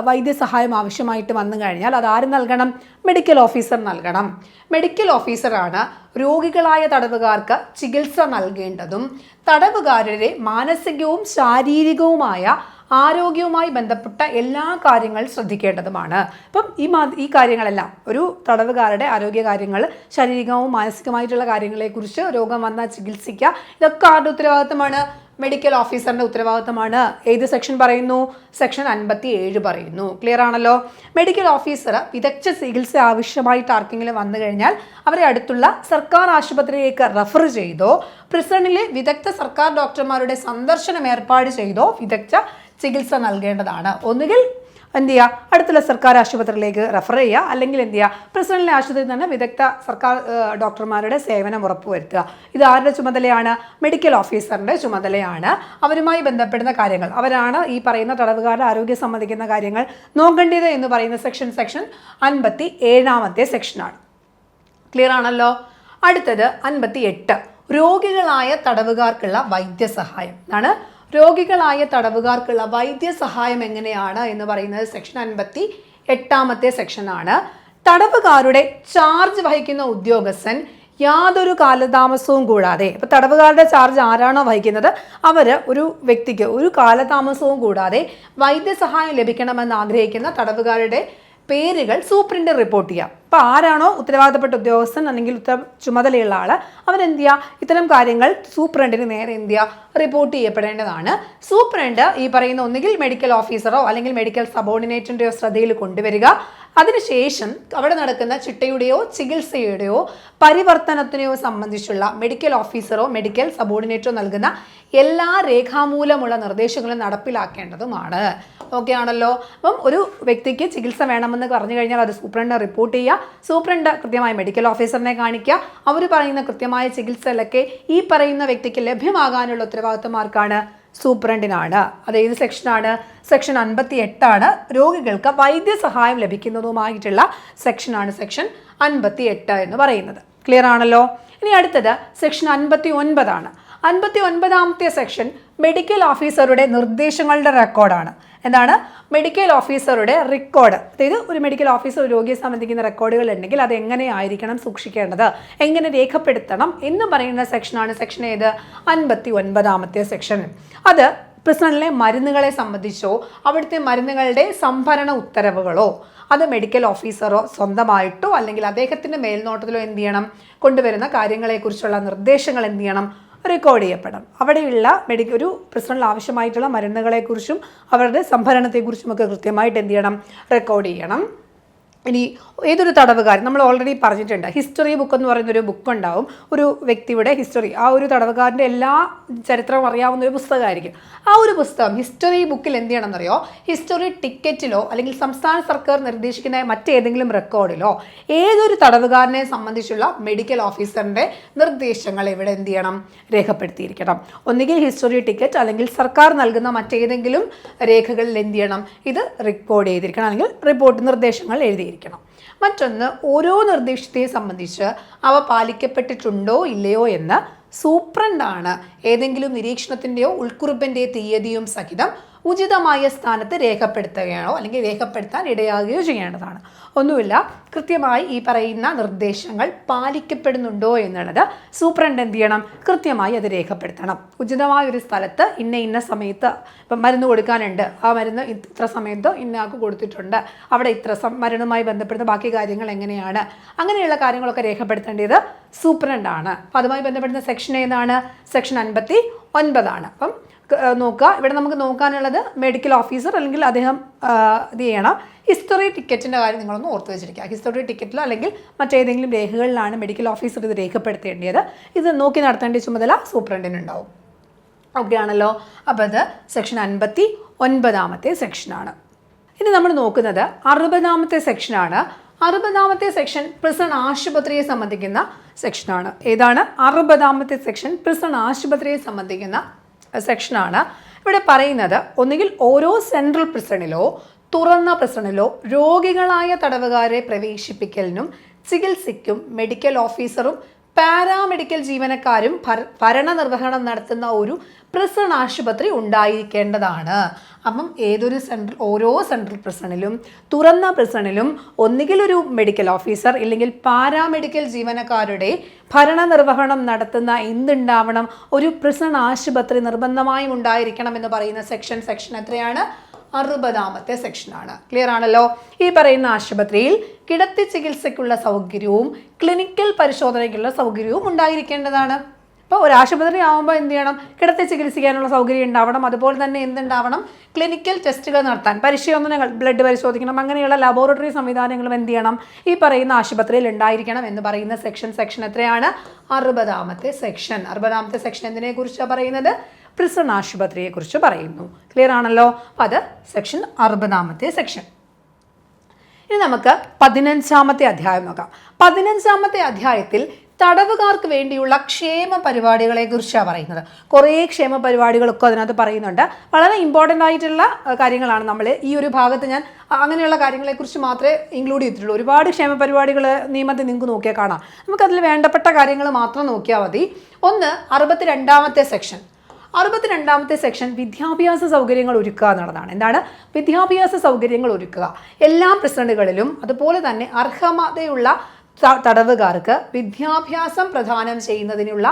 A: വൈദ്യസഹായം ആവശ്യമായിട്ട് വന്നു കഴിഞ്ഞാൽ അതാര് നൽകണം? മെഡിക്കൽ ഓഫീസർ നൽകണം. മെഡിക്കൽ ഓഫീസറാണ് രോഗികളായ തടവുകാർക്ക് ചികിത്സ നൽകേണ്ടതും തടവുകാരുടെ മാനസികവും ശാരീരികവുമായ ആരോഗ്യവുമായി ബന്ധപ്പെട്ട എല്ലാ കാര്യങ്ങൾ ശ്രദ്ധിക്കേണ്ടതുമാണ്. അപ്പം ഈ കാര്യങ്ങളെല്ലാം ഒരു തടവുകാരുടെ ആരോഗ്യ കാര്യങ്ങൾ, ശാരീരികവും മാനസികമായിട്ടുള്ള കാര്യങ്ങളെക്കുറിച്ച്, രോഗം വന്നാൽ ചികിത്സിക്കുക, ഇതൊക്കെ ആരുടെ ഉത്തരവാദിത്തമാണ്? മെഡിക്കൽ ഓഫീസറിൻ്റെ ഉത്തരവാദിത്തമാണ്. ഏത് സെക്ഷൻ പറയുന്നു? സെക്ഷൻ 57 പറയുന്നു. ക്ലിയർ ആണല്ലോ? മെഡിക്കൽ ഓഫീസർ വിദഗ്ധ ചികിത്സ ആവശ്യമായിട്ട് ആർക്കെങ്കിലും വന്നു കഴിഞ്ഞാൽ അവരെ അടുത്തുള്ള സർക്കാർ ആശുപത്രിയിലേക്ക് റെഫർ ചെയ്തോ പ്രിസണിലെ വിദഗ്ധ സർക്കാർ ഡോക്ടർമാരുടെ സന്ദർശനം ഏർപ്പാട് ചെയ്തോ വിദഗ്ധ ചികിത്സ നൽകേണ്ടതാണ്. ഒന്നുകിൽ എന്ത് ചെയ്യുക, അടുത്തുള്ള സർക്കാർ ആശുപത്രിയിലേക്ക് റെഫർ ചെയ്യുക, അല്ലെങ്കിൽ എന്ത് ചെയ്യുക, പ്രിസണിലെ ആശുപത്രിയിൽ തന്നെ വിദഗ്ധ സർക്കാർ ഡോക്ടർമാരുടെ സേവനം ഉറപ്പുവരുത്തുക. ഇത് ആരുടെ ചുമതലയാണ്? മെഡിക്കൽ ഓഫീസറിൻ്റെ ചുമതലയാണ്. അവരുമായി ബന്ധപ്പെടുന്ന കാര്യങ്ങൾ, അവരാണ് ഈ പറയുന്ന തടവുകാരുടെ ആരോഗ്യം സംബന്ധിക്കുന്ന കാര്യങ്ങൾ നോക്കേണ്ടത് എന്ന് പറയുന്ന സെക്ഷൻ 57 സെക്ഷനാണ്. ക്ലിയർ ആണല്ലോ? അടുത്തത് 58 രോഗികളായ തടവുകാർക്കുള്ള വൈദ്യസഹായം ആണ്. രോഗികളായ തടവുകാർക്കുള്ള വൈദ്യസഹായം എങ്ങനെയാണ് എന്ന് പറയുന്നത് സെക്ഷൻ 58 സെക്ഷനാണ്. തടവുകാരുടെ ചാർജ് വഹിക്കുന്ന ഉദ്യോഗസ്ഥൻ യാതൊരു കാലതാമസവും കൂടാതെ, ഇപ്പം തടവുകാരുടെ ചാർജ് ആരാണോ വഹിക്കുന്നത് അവർ ഒരു വ്യക്തിക്ക് ഒരു കാലതാമസവും കൂടാതെ വൈദ്യസഹായം ലഭിക്കണമെന്ന് ആഗ്രഹിക്കുന്ന തടവുകാരുടെ പേരുകൾ സൂപ്രണ്ട് റിപ്പോർട്ട് ചെയ്യാം. അപ്പോൾ ആരാണോ ഉത്തരവാദിത്തപ്പെട്ട ഉദ്യോഗസ്ഥൻ അല്ലെങ്കിൽ ചുമതലയുള്ള ആൾ അവരെന്ത് ചെയ്യുക, ഇത്തരം കാര്യങ്ങൾ സൂപ്രണ്ടിന് നേരെ എന്ത് ചെയ്യുക, റിപ്പോർട്ട് ചെയ്യപ്പെടേണ്ടതാണ്. സൂപ്രണ്ട് ഈ പറയുന്ന ഒന്നുകിൽ മെഡിക്കൽ ഓഫീസറോ അല്ലെങ്കിൽ മെഡിക്കൽ സബോർഡിനേറ്റിൻ്റെയോ ശ്രദ്ധയിൽ കൊണ്ടുവരിക. അതിനുശേഷം അവിടെ നടക്കുന്ന ചിട്ടയുടെയോ ചികിത്സയുടെയോ പരിവർത്തനത്തിനെയോ സംബന്ധിച്ചുള്ള മെഡിക്കൽ ഓഫീസറോ മെഡിക്കൽ സബോർഡിനേറ്ററോ നൽകുന്ന എല്ലാ രേഖാമൂലമുള്ള നിർദ്ദേശങ്ങളും നടപ്പിലാക്കേണ്ടതുമാണ്. ഓക്കെ ആണല്ലോ? അപ്പം ഒരു വ്യക്തിക്ക് ചികിത്സ വേണമെന്ന് പറഞ്ഞു കഴിഞ്ഞാൽ അത് സൂപ്രണ്ടിനെ റിപ്പോർട്ട് ചെയ്യുക. സൂപ്രണ്ട് കൃത്യമായി മെഡിക്കൽ ഓഫീസറിനെ കാണിക്കുക. അവർ പറയുന്ന കൃത്യമായ ചികിത്സകളൊക്കെ ഈ പറയുന്ന വ്യക്തിക്ക് ലഭ്യമാകാനുള്ള ഉത്തരവാദിത്തമാർക്കാണ്? സൂപ്രണ്ടിനാണ്. അത് ഏത് സെക്ഷനാണ്? സെക്ഷൻ 58 രോഗികൾക്ക് വൈദ്യസഹായം ലഭിക്കുന്നതുമായിട്ടുള്ള സെക്ഷനാണ് സെക്ഷൻ 58 എന്ന് പറയുന്നത്. ക്ലിയർ ആണല്ലോ? ഇനി അടുത്തത് സെക്ഷൻ 59 59 സെക്ഷൻ മെഡിക്കൽ ഓഫീസറുടെ നിർദ്ദേശങ്ങളുടെ റെക്കോർഡാണ്. എന്താണ്? മെഡിക്കൽ ഓഫീസറുടെ റെക്കോർഡ്. അതായത് ഒരു മെഡിക്കൽ ഓഫീസർ രോഗിയെ സംബന്ധിക്കുന്ന റെക്കോർഡുകൾ ഉണ്ടെങ്കിൽ അത് എങ്ങനെയായിരിക്കണം സൂക്ഷിക്കേണ്ടത്, എങ്ങനെ രേഖപ്പെടുത്തണം എന്ന് പറയുന്ന സെക്ഷനാണ് സെക്ഷൻ ഏത്? 59 സെക്ഷൻ. അത് പ്രിസണിലെ മരുന്നുകളെ സംബന്ധിച്ചോ അവിടുത്തെ മരുന്നുകളുടെ സംഭരണ ഉത്തരവുകളോ അത് മെഡിക്കൽ ഓഫീസറോ സ്വന്തമായിട്ടോ അല്ലെങ്കിൽ അദ്ദേഹത്തിൻ്റെ മേൽനോട്ടത്തിലോ എന്ത് ചെയ്യണം, കൊണ്ടുവരുന്ന കാര്യങ്ങളെക്കുറിച്ചുള്ള നിർദ്ദേശങ്ങൾ എന്ത് ചെയ്യണം, റെക്കോർഡ് ചെയ്യപ്പെടണം. അവിടെയുള്ള ഒരു പ്രിസണിൽ ആവശ്യമായിട്ടുള്ള മരുന്നുകളെക്കുറിച്ചും അവരുടെ സംഭരണത്തെക്കുറിച്ചുമൊക്കെ കൃത്യമായിട്ട് എന്ത് ചെയ്യണം, റെക്കോർഡ് ചെയ്യണം. ഇനി ഏതൊരു തടവുകാരൻ, നമ്മൾ ഓൾറെഡി പറഞ്ഞിട്ടുണ്ട്, ഹിസ്റ്ററി ബുക്ക് എന്ന് പറയുന്നൊരു ബുക്ക് ഉണ്ടാവും, ഒരു വ്യക്തിയുടെ ഹിസ്റ്ററി, ആ ഒരു തടവുകാരൻ്റെ എല്ലാ ചരിത്രവും അറിയാവുന്ന ഒരു പുസ്തകമായിരിക്കും. ആ ഒരു പുസ്തകം ഹിസ്റ്ററി ബുക്കിൽ എന്ത് ചെയ്യണം എന്നറിയോ, ഹിസ്റ്ററി ടിക്കറ്റിലോ അല്ലെങ്കിൽ സംസ്ഥാന സർക്കാർ നിർദ്ദേശിക്കുന്ന മറ്റേതെങ്കിലും റെക്കോർഡിലോ ഏതൊരു തടവുകാരനെ സംബന്ധിച്ചുള്ള മെഡിക്കൽ ഓഫീസറിൻ്റെ നിർദ്ദേശങ്ങൾ ഇവിടെ എന്ത് ചെയ്യണം, രേഖപ്പെടുത്തിയിരിക്കണം. ഒന്നുകിൽ ഹിസ്റ്ററി ടിക്കറ്റ് അല്ലെങ്കിൽ സർക്കാർ നൽകുന്ന മറ്റേതെങ്കിലും രേഖകളിൽ എന്ത് ചെയ്യണം, ഇത് റെക്കോർഡ് ചെയ്തിരിക്കണം അല്ലെങ്കിൽ റിപ്പോർട്ട് നിർദ്ദേശങ്ങൾ എഴുതിയിരിക്കണം. മറ്റൊന്ന്, ഓരോ നിർദ്ദേശത്തെ സംബന്ധിച്ച് അവ പാലിക്കപ്പെട്ടിട്ടുണ്ടോ ഇല്ലയോ എന്ന് സൂപ്രണ്ടാണ് ഏതെങ്കിലും നിരീക്ഷണത്തിൻ്റെയോ ഉൾക്കുറിപ്പിൻ്റെയോ തീയതിയും സഹിതം ഉചിതമായ സ്ഥാനത്ത് രേഖപ്പെടുത്തുകയാണോ അല്ലെങ്കിൽ രേഖപ്പെടുത്താൻ ഇടയാകുകയോ ചെയ്യേണ്ടതാണ്. ഒന്നുമില്ല, കൃത്യമായി ഈ പറയുന്ന നിർദ്ദേശങ്ങൾ പാലിക്കപ്പെടുന്നുണ്ടോ എന്നുള്ളത് സൂപ്രണ്ട് എന്ത് ചെയ്യണം, കൃത്യമായി അത് രേഖപ്പെടുത്തണം. ഉചിതമായ ഒരു സ്ഥലത്ത് ഇന്ന സമയത്ത് ഇപ്പം മരുന്ന് കൊടുക്കാനുണ്ട്, ആ മരുന്ന് ഇത്ര സമയത്ത് ഇന്നയാൾക്ക് കൊടുത്തിട്ടുണ്ട്, അവിടെ ഇത്ര മരുന്നുമായി ബന്ധപ്പെടുന്ന ബാക്കി കാര്യങ്ങൾ എങ്ങനെയാണ്, അങ്ങനെയുള്ള കാര്യങ്ങളൊക്കെ രേഖപ്പെടുത്തേണ്ടത് സൂപ്രണ്ടാണ്. അപ്പം അതുമായി ബന്ധപ്പെടുന്ന സെക്ഷൻ ഏതാണ്, സെക്ഷൻ 59. അപ്പം നോക്കുക, ഇവിടെ നമുക്ക് നോക്കാനുള്ളത് മെഡിക്കൽ ഓഫീസർ അല്ലെങ്കിൽ അദ്ദേഹം ഇത് ചെയ്യണം. ഹിസ്റ്ററി ടിക്കറ്റിൻ്റെ കാര്യം നിങ്ങളൊന്ന് ഓർത്ത് വെച്ചിരിക്കുക. ഹിസ്റ്ററി ടിക്കറ്റിലോ അല്ലെങ്കിൽ മറ്റേതെങ്കിലും രേഖകളിലാണ് മെഡിക്കൽ ഓഫീസർ ഇത് രേഖപ്പെടുത്തേണ്ടത്. ഇത് നോക്കി നടത്തേണ്ട ചുമതല സൂപ്രണ്ടിനുണ്ടാവും. ഓക്കെ ആണല്ലോ. അപ്പോൾ അത് സെക്ഷൻ 59 സെക്ഷനാണ്. ഇനി നമ്മൾ നോക്കുന്നത് 60 സെക്ഷനാണ്. 60 സെക്ഷൻ പ്രിസൺ ആശുപത്രിയെ സംബന്ധിക്കുന്ന സെക്ഷനാണ്. ഏതാണ്? 60 സെക്ഷൻ പ്രിസൺ ആശുപത്രിയെ സംബന്ധിക്കുന്ന സെക്ഷനാണ്. ഇവിടെ പറയുന്നത് ഒന്നുകിൽ ഓരോ സെൻട്രൽ പ്രിസണിലോ തുറന്ന പ്രിസണിലോ രോഗികളായ തടവുകാരെ പ്രവേശിപ്പിക്കലിനും ചികിത്സയ്ക്കും മെഡിക്കൽ ഓഫീസറും പാരാമെഡിക്കൽ ജീവനക്കാരും ഭരണനിർവഹണം നടത്തുന്ന ഒരു പ്രിസൺ ആശുപത്രി ഉണ്ടായിരിക്കേണ്ടതാണ്. അപ്പം ഓരോ സെൻട്രൽ പ്രിസണിലും തുറന്ന പ്രിസണിലും ഒന്നുകിൽ ഒരു മെഡിക്കൽ ഓഫീസർ ഇല്ലെങ്കിൽ പാരാമെഡിക്കൽ ജീവനക്കാരുടെ ഭരണനിർവഹണം നടത്തുന്ന എന്തുണ്ടാവണം, ഒരു പ്രിസൺ ആശുപത്രി നിർബന്ധമായും ഉണ്ടായിരിക്കണം എന്ന് പറയുന്ന സെക്ഷൻ എത്രയാണ്? 60 സെക്ഷനാണ്. ക്ലിയർ ആണല്ലോ. ഈ പറയുന്ന ആശുപത്രിയിൽ കിടത്തി ചികിത്സയ്ക്കുള്ള സൗകര്യവും ക്ലിനിക്കൽ പരിശോധനയ്ക്കുള്ള സൗകര്യവും ഉണ്ടായിരിക്കേണ്ടതാണ്. അപ്പോൾ ഒരു ആശുപത്രി ആകുമ്പോൾ എന്ത് ചെയ്യണം, കിടത്തി ചികിത്സിക്കാനുള്ള സൗകര്യം ഉണ്ടാവണം. അതുപോലെ തന്നെ എന്തുണ്ടാവണം, ക്ലിനിക്കൽ ടെസ്റ്റുകൾ നടത്താൻ, പരിശോധനകൾ, ബ്ലഡ് പരിശോധിക്കണം, അങ്ങനെയുള്ള ലബോറട്ടറി സംവിധാനങ്ങളും എന്ത് ചെയ്യണം, ഈ പറയുന്ന ആശുപത്രിയിൽ ഉണ്ടായിരിക്കണം എന്ന് പറയുന്ന സെക്ഷൻ എത്രയാണ്? 60 സെക്ഷൻ. 60 സെക്ഷൻ എന്തിനെ കുറിച്ചാണ് പറയുന്നത്? പ്രിസൺ ആശുപത്രിയെക്കുറിച്ച് പറയുന്നു. ക്ലിയർ ആണല്ലോ. അപ്പോൾ അത് സെക്ഷൻ 60 സെക്ഷൻ. ഇനി നമുക്ക് 15 അധ്യായം നോക്കാം. 15 അധ്യായത്തിൽ തടവുകാർക്ക് വേണ്ടിയുള്ള ക്ഷേമ പരിപാടികളെ കുറിച്ചാണ് പറയുന്നത്. കുറേ ക്ഷേമ പരിപാടികളൊക്കെ അതിനകത്ത് പറയുന്നുണ്ട്. വളരെ ഇമ്പോർട്ടൻ്റ് ആയിട്ടുള്ള കാര്യങ്ങളാണ്. നമ്മൾ ഈ ഒരു ഭാഗത്ത് ഞാൻ അങ്ങനെയുള്ള കാര്യങ്ങളെക്കുറിച്ച് മാത്രമേ ഇൻക്ലൂഡ് ചെയ്തിട്ടുള്ളൂ. ഒരുപാട് ക്ഷേമ പരിപാടികൾ നിയമത്തിൽ നിങ്ങൾക്ക് നോക്കിയാൽ കാണാം. നമുക്കതിൽ വേണ്ടപ്പെട്ട കാര്യങ്ങൾ മാത്രം നോക്കിയാൽ മതി. ഒന്ന്, 62 സെക്ഷൻ. 62 സെക്ഷൻ വിദ്യാഭ്യാസ സൗകര്യങ്ങൾ ഒരുക്കുക എന്നുള്ളതാണ്. എന്താണ്? വിദ്യാഭ്യാസ സൗകര്യങ്ങൾ ഒരുക്കുക. എല്ലാ പ്രിസണുകളിലും അതുപോലെ തന്നെ അർഹതയുള്ള തടവുകാർക്ക് വിദ്യാഭ്യാസം പ്രദാനം ചെയ്യുന്നതിനുള്ള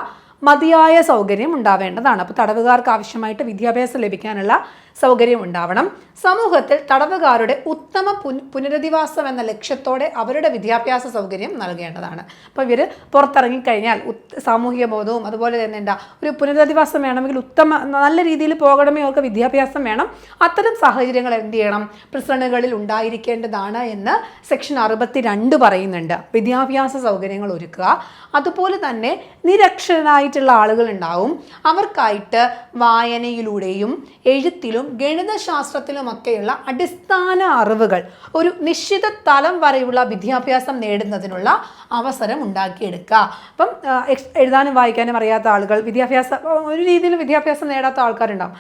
A: മതിയായ സൗകര്യം ഉണ്ടാവേണ്ടതാണ്. അപ്പോൾ തടവുകാർക്ക് ആവശ്യമായിട്ട് വിദ്യാഭ്യാസം ലഭിക്കാനുള്ള സൗകര്യം ഉണ്ടാവണം. സമൂഹത്തിൽ തടവുകാരുടെ ഉത്തമ പുനരധിവാസം എന്ന ലക്ഷ്യത്തോടെ അവരുടെ വിദ്യാഭ്യാസ സൗകര്യം നൽകേണ്ടതാണ്. അപ്പോൾ ഇവർ പുറത്തിറങ്ങിക്കഴിഞ്ഞാൽ സാമൂഹിക ബോധവും അതുപോലെ തന്നെ ഒരു പുനരധിവാസം വേണമെങ്കിൽ നല്ല രീതിയിൽ പോകണമേ അവർക്ക് വിദ്യാഭ്യാസം വേണം. അത്തരം സാഹചര്യങ്ങൾ എന്ത് ചെയ്യണം, പ്രിസണുകളിൽ ഉണ്ടായിരിക്കേണ്ടതാണ് എന്ന് സെക്ഷൻ 62 പറയുന്നുണ്ട്. വിദ്യാഭ്യാസ സൗകര്യങ്ങൾ ഒരുക്കുക. അതുപോലെ തന്നെ നിരക്ഷരരായിട്ടുള്ള ആളുകൾ ഉണ്ടാവും. അവർക്കായിട്ട് വായനയിലൂടെയും എഴുത്തിലും ഗണിതശാസ്ത്രത്തിലുമൊക്കെയുള്ള അടിസ്ഥാന അറിവുകൾ ഒരു നിശ്ചിത തലം വരെയുള്ള വിദ്യാഭ്യാസം നേടുന്നതിനുള്ള അവസരം ഉണ്ടാക്കിയെടുക്കുക. അപ്പം എഴുതാനും വായിക്കാനും അറിയാത്ത ആളുകൾ, ഒരു രീതിയിൽ വിദ്യാഭ്യാസം നേടാത്ത ആൾക്കാരുണ്ടാവും.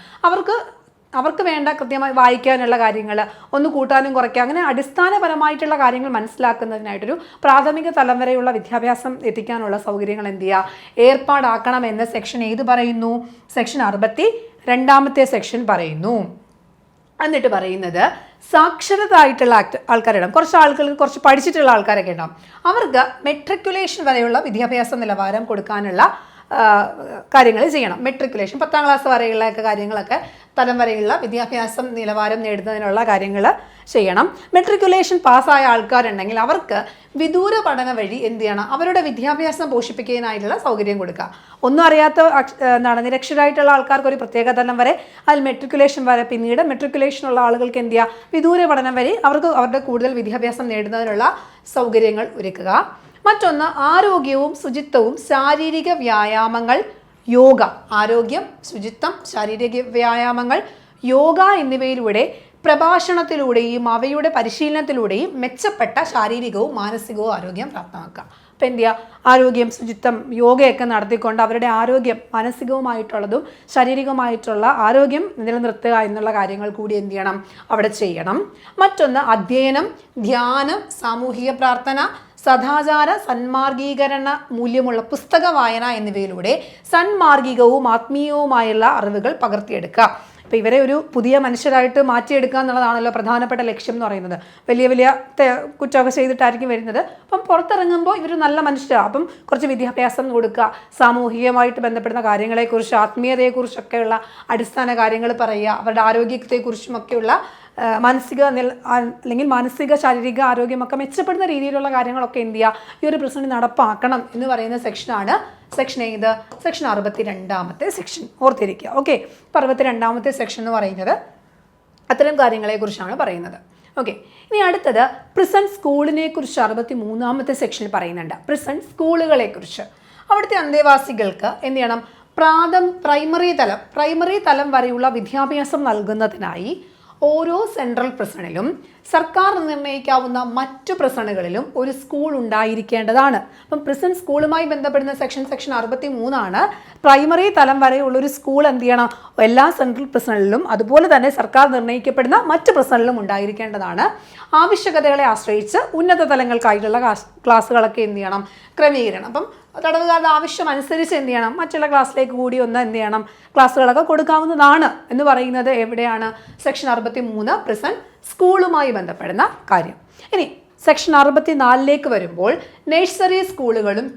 A: അവർക്ക് വേണ്ട കൃത്യമായി വായിക്കാനുള്ള കാര്യങ്ങൾ, ഒന്ന് കൂട്ടാനും കുറയ്ക്കുക, അങ്ങനെ അടിസ്ഥാനപരമായിട്ടുള്ള കാര്യങ്ങൾ മനസ്സിലാക്കുന്നതിനായിട്ടൊരു പ്രാഥമിക തലം വരെയുള്ള വിദ്യാഭ്യാസം എത്തിക്കാനുള്ള സൗകര്യങ്ങൾ എന്ത് ചെയ്യുക, ഏർപ്പാടാക്കണമെന്ന് സെക്ഷൻ ഏത് പറയുന്നു? സെക്ഷൻ 62 സെക്ഷൻ പറയുന്നു. എന്നിട്ട് പറയുന്നത് സാക്ഷരത ആയിട്ടുള്ള ആൾക്കാരുണ്ടാവും. കുറച്ച് ആളുകൾക്ക് കുറച്ച് പഠിച്ചിട്ടുള്ള ആൾക്കാരൊക്കെ ഉണ്ടാവും. അവർക്ക് മെട്രിക്കുലേഷൻ വരെയുള്ള വിദ്യാഭ്യാസ നിലവാരം കൊടുക്കാനുള്ള കാര്യങ്ങൾ ചെയ്യണം. മെട്രിക്കുലേഷൻ 10ാം ക്ലാസ് വരെയുള്ള കാര്യങ്ങളൊക്കെ തലം വരെയുള്ള വിദ്യാഭ്യാസം നിലവാരം നേടുന്നതിനുള്ള കാര്യങ്ങൾ ചെയ്യണം. മെട്രിക്കുലേഷൻ പാസ്സായ ആൾക്കാരുണ്ടെങ്കിൽ അവർക്ക് വിദൂര പഠന വഴി എന്ത് ചെയ്യണം, അവരുടെ വിദ്യാഭ്യാസം പോഷിപ്പിക്കാനായിട്ടുള്ള സൗകര്യം കൊടുക്കുക. ഒന്നും അറിയാത്ത നിരക്ഷരായിട്ടുള്ള ആൾക്കാർക്ക് ഒരു പ്രത്യേക തലം വരെ, അതിൽ മെട്രിക്കുലേഷൻ വരെ, പിന്നീട് മെട്രിക്കുലേഷനുള്ള ആളുകൾക്ക് എന്ത് ചെയ്യുക, വിദൂര പഠനം വഴി അവർക്ക് അവരുടെ കൂടുതൽ വിദ്യാഭ്യാസം നേടുന്നതിനുള്ള സൗകര്യങ്ങൾ ഒരുക്കുക. മറ്റൊന്ന് ആരോഗ്യവും ശുചിത്വവും ശാരീരിക വ്യായാമങ്ങൾ, യോഗ, ആരോഗ്യം, ശുചിത്വം, ശാരീരിക വ്യായാമങ്ങൾ, യോഗ എന്നിവയിലൂടെ പ്രഭാഷണത്തിലൂടെയും അവയുടെ പരിശീലനത്തിലൂടെയും മെച്ചപ്പെട്ട ശാരീരികവും മാനസികവും ആരോഗ്യം പ്രാപ്തമാക്കുക. അപ്പം എന്ത് ചെയ്യുക, ആരോഗ്യം, ശുചിത്വം, യോഗയൊക്കെ നടത്തിക്കൊണ്ട് അവരുടെ ആരോഗ്യം മാനസികവുമായിട്ടുള്ളതും ശാരീരികവുമായിട്ടുള്ള ആരോഗ്യം നിലനിർത്തുക എന്നുള്ള കാര്യങ്ങൾ കൂടി എന്ത് ചെയ്യണം, അവിടെ ചെയ്യണം. മറ്റൊന്ന് അധ്യയനം, ധ്യാനം, സാമൂഹിക പ്രാർത്ഥന, സദാചാര സന്മാർഗീകരണ മൂല്യമുള്ള പുസ്തക വായന എന്നിവയിലൂടെ സന്മാർഗികവും ആത്മീയവുമായുള്ള അറിവുകൾ പകർത്തിയെടുക്കുക. അപ്പോൾ ഇവരെ ഒരു പുതിയ മനുഷ്യരായിട്ട് മാറ്റിയെടുക്കുക എന്നുള്ളതാണല്ലോ പ്രധാനപ്പെട്ട ലക്ഷ്യം എന്ന് പറയുന്നത്. വലിയ വലിയ കുറ്റമൊക്കെ ചെയ്തിട്ടായിരിക്കും വരുന്നത്. അപ്പം പുറത്തിറങ്ങുമ്പോൾ ഇവർ നല്ല മനുഷ്യരാണ്. അപ്പം കുറച്ച് വിദ്യാഭ്യാസം കൊടുക്കുക, സാമൂഹികമായിട്ട് ബന്ധപ്പെടുന്ന കാര്യങ്ങളെക്കുറിച്ച്, ആത്മീയതയെക്കുറിച്ചൊക്കെയുള്ള അടിസ്ഥാന കാര്യങ്ങൾ പറയുക, അവരുടെ ആരോഗ്യത്തെക്കുറിച്ചുമൊക്കെയുള്ള അല്ലെങ്കിൽ മാനസിക ശാരീരിക ആരോഗ്യമൊക്കെ മെച്ചപ്പെടുന്ന രീതിയിലുള്ള കാര്യങ്ങളൊക്കെ എന്ത് ചെയ്യുക, ഈ ഒരു പ്രസിഡന്റ് നടപ്പാക്കണം എന്ന് പറയുന്ന സെക്ഷനാണ്. സെക്ഷൻ ഏത്? സെക്ഷൻ 62ാമത്തെ സെക്ഷൻ. ഓർത്തിരിക്കുക. ഓക്കെ, 62ാമത്തെ സെക്ഷൻ എന്ന് പറയുന്നത് അത്തരം കാര്യങ്ങളെക്കുറിച്ചാണ് പറയുന്നത്. ഓക്കെ, ഇനി അടുത്തത് പ്രിസൺ സ്കൂളിനെ കുറിച്ച് 63ാമത്തെ സെക്ഷനിൽ പറയുന്നുണ്ട്. പ്രിസൺ സ്കൂളുകളെ കുറിച്ച് അവിടുത്തെ അന്തേവാസികൾക്ക് എന്ത് ചെയ്യണം, പ്രൈമറി തലം വരെയുള്ള വിദ്യാഭ്യാസം നൽകുന്നതിനായി ഓരോ സെൻട്രൽ പ്രിസണിലും സർക്കാർ നിർണ്ണയിക്കാവുന്ന മറ്റു പ്രിസണുകളിലും ഒരു സ്കൂൾ ഉണ്ടായിരിക്കേണ്ടതാണ്. അപ്പം പ്രിസൺ സ്കൂളുമായി ബന്ധപ്പെടുന്ന സെക്ഷൻ 63 പ്രൈമറി തലം വരെയുള്ളൊരു സ്കൂൾ എന്ത് ചെയ്യണം, എല്ലാ സെൻട്രൽ പ്രിസണിലും അതുപോലെ തന്നെ സർക്കാർ നിർണ്ണയിക്കപ്പെടുന്ന മറ്റ് പ്രിസണിലും ഉണ്ടായിരിക്കേണ്ടതാണ്. ആവശ്യകതകളെ ആശ്രയിച്ച് ഉന്നത തലങ്ങൾക്കായിട്ടുള്ള ക്ലാസ്സുകളൊക്കെ എന്ത് ചെയ്യണം, ക്രമീകരണം. അപ്പം തടവുകാരുടെ ആവശ്യം അനുസരിച്ച് എന്ത് ചെയ്യണം, മറ്റുള്ള ക്ലാസ്സിലേക്ക് കൂടി ഒന്ന് എന്ത് ചെയ്യണം, ക്ലാസ്സുകളൊക്കെ കൊടുക്കാവുന്നതാണ് എന്ന് പറയുന്നത് എവിടെയാണ്? സെക്ഷൻ 63 പ്രിസൺ സ്കൂളുമായി ബന്ധപ്പെടുന്ന കാര്യം. ഇനി സെക്ഷൻ 64ലേക്ക് വരുമ്പോൾ നഴ്സറി സ്കൂളുകളും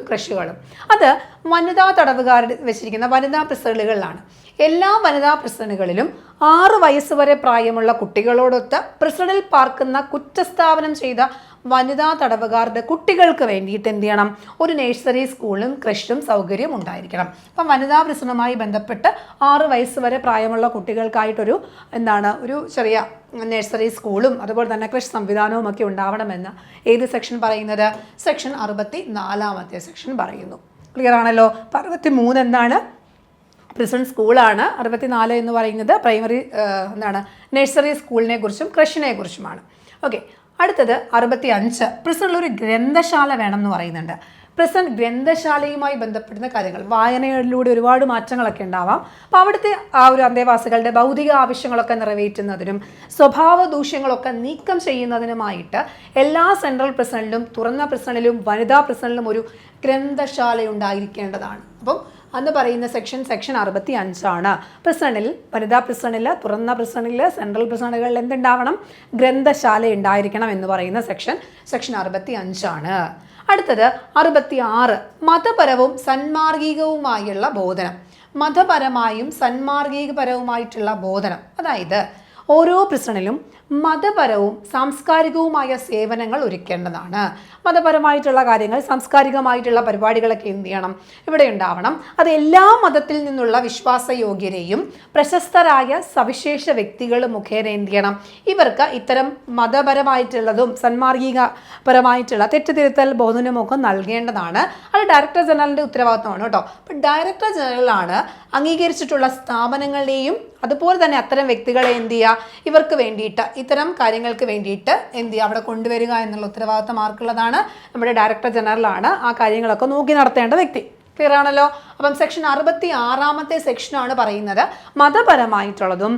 A: ക്രഷുകളും അത് വനിതാ തടവുകാർ വെച്ചിരിക്കുന്ന വനിതാ പ്രിസണുകളിലാണ്. എല്ലാ വനിതാ പ്രിസണുകളിലും 6 വയസ്സ് വരെ പ്രായമുള്ള കുട്ടികളോടൊത്ത് പ്രിസണിൽ പാർക്കുന്ന കുറ്റസ്ഥാപനം ചെയ്ത വനിതാ തടവുകാരുടെ കുട്ടികൾക്ക് വേണ്ടിയിട്ട് എന്ത് ചെയ്യണം, ഒരു നഴ്സറി സ്കൂളും ക്രഷും സൗകര്യം ഉണ്ടായിരിക്കണം. അപ്പം വനിതാ പ്രിസണുമായി ബന്ധപ്പെട്ട് 6 വയസ്സ് വരെ പ്രായമുള്ള കുട്ടികൾക്കായിട്ടൊരു ഒരു ചെറിയ നഴ്സറി സ്കൂളും അതുപോലെ തന്നെ ക്രഷ് സംവിധാനവും ഒക്കെ ഉണ്ടാവണമെന്ന് ഏത് സെക്ഷൻ പറയുന്നത്? സെക്ഷൻ 64ാമത്തെ സെക്ഷൻ പറയുന്നു. ക്ലിയർ ആണല്ലോ? 63 എന്താണ്? പ്രിസൺ സ്കൂളാണ്. 64 എന്ന് പറയുന്നത് പ്രൈമറി നഴ്സറി സ്കൂളിനെ കുറിച്ചും ക്രഷിനെ കുറിച്ചുമാണ്. ഓക്കെ, അടുത്തത് 65 പ്രിസണിൽ ഒരു ഗ്രന്ഥശാല വേണം എന്ന് പറയുന്നുണ്ട്. പ്രിസൺ ഗ്രന്ഥശാലയുമായി ബന്ധപ്പെടുന്ന കാര്യങ്ങൾ, വായനകളിലൂടെ ഒരുപാട് മാറ്റങ്ങളൊക്കെ ഉണ്ടാവാം. അപ്പോൾ അവിടുത്തെ ആ ഒരു അന്തേവാസികളുടെ ഭൗതിക ആവശ്യങ്ങളൊക്കെ നിറവേറ്റുന്നതിനും സ്വഭാവ ദൂഷ്യങ്ങളൊക്കെ നീക്കം ചെയ്യുന്നതിനുമായിട്ട് എല്ലാ സെൻട്രൽ പ്രിസണിലും തുറന്ന പ്രിസണിലും വനിതാ പ്രിസണിലും ഒരു ഗ്രന്ഥശാല ഉണ്ടായിരിക്കേണ്ടതാണ്. അപ്പം അന്ന് പറയുന്ന സെക്ഷൻ 65 പ്രിസണിൽ, വനിതാ പ്രിസണിൽ, തുറന്ന പ്രിസണിൽ, സെൻട്രൽ പ്രിസണുകളിൽ എന്തുണ്ടാവണം? ഗ്രന്ഥശാല ഉണ്ടായിരിക്കണം എന്ന് പറയുന്ന സെക്ഷൻ 65. അടുത്തത് 66 മതപരവും സന്മാർഗികവുമായുള്ള ബോധനം. മതപരമായും സന്മാർഗികപരവുമായിട്ടുള്ള ബോധനം, അതായത് ഓരോ പ്രിസണിലും മതപരവും സാംസ്കാരികവുമായ സേവനങ്ങൾ ഒരുക്കേണ്ടതാണ്. മതപരമായിട്ടുള്ള കാര്യങ്ങൾ, സാംസ്കാരികമായിട്ടുള്ള പരിപാടികളൊക്കെ എന്ത് ചെയ്യണം, ഇവിടെ ഉണ്ടാവണം. അത് എല്ലാ മതത്തിൽ നിന്നുള്ള വിശ്വാസയോഗ്യരെയും പ്രശസ്തരായ സവിശേഷ വ്യക്തികൾ മുഖേന എന്ത് ചെയ്യണം, ഇവർക്ക് ഇത്തരം മതപരമായിട്ടുള്ളതും സന്മാർഗികപരമായിട്ടുള്ള തെറ്റുതിരുത്തൽ ബോധനമൊക്കെ നൽകേണ്ടതാണ്. അത് ഡയറക്ടർ ജനറലിൻ്റെ ഉത്തരവാദിത്തമാണ് കേട്ടോ. അപ്പം ഡയറക്ടർ ജനറലാണ് അംഗീകരിച്ചിട്ടുള്ള സ്ഥാപനങ്ങളെയും അതുപോലെ തന്നെ അത്തരം വ്യക്തികളെ എന്ത് ചെയ്യുക, ഇവർക്ക് വേണ്ടിയിട്ട് ഇത്തരം കാര്യങ്ങൾക്ക് വേണ്ടിയിട്ട് എന്ത് ചെയ്യുക, അവിടെ കൊണ്ടുവരിക എന്നുള്ള ഉത്തരവാദിത്തം ആർക്കുള്ളതാണ്? നമ്മുടെ ഡയറക്ടർ ജനറലാണ് ആ കാര്യങ്ങളൊക്കെ നോക്കി നടത്തേണ്ട വ്യക്തി. ക്ലിയർ ആണല്ലോ? അപ്പം സെക്ഷൻ 66ാമത്തെ സെക്ഷനാണ് പറയുന്നത് മതപരമായിട്ടുള്ളതും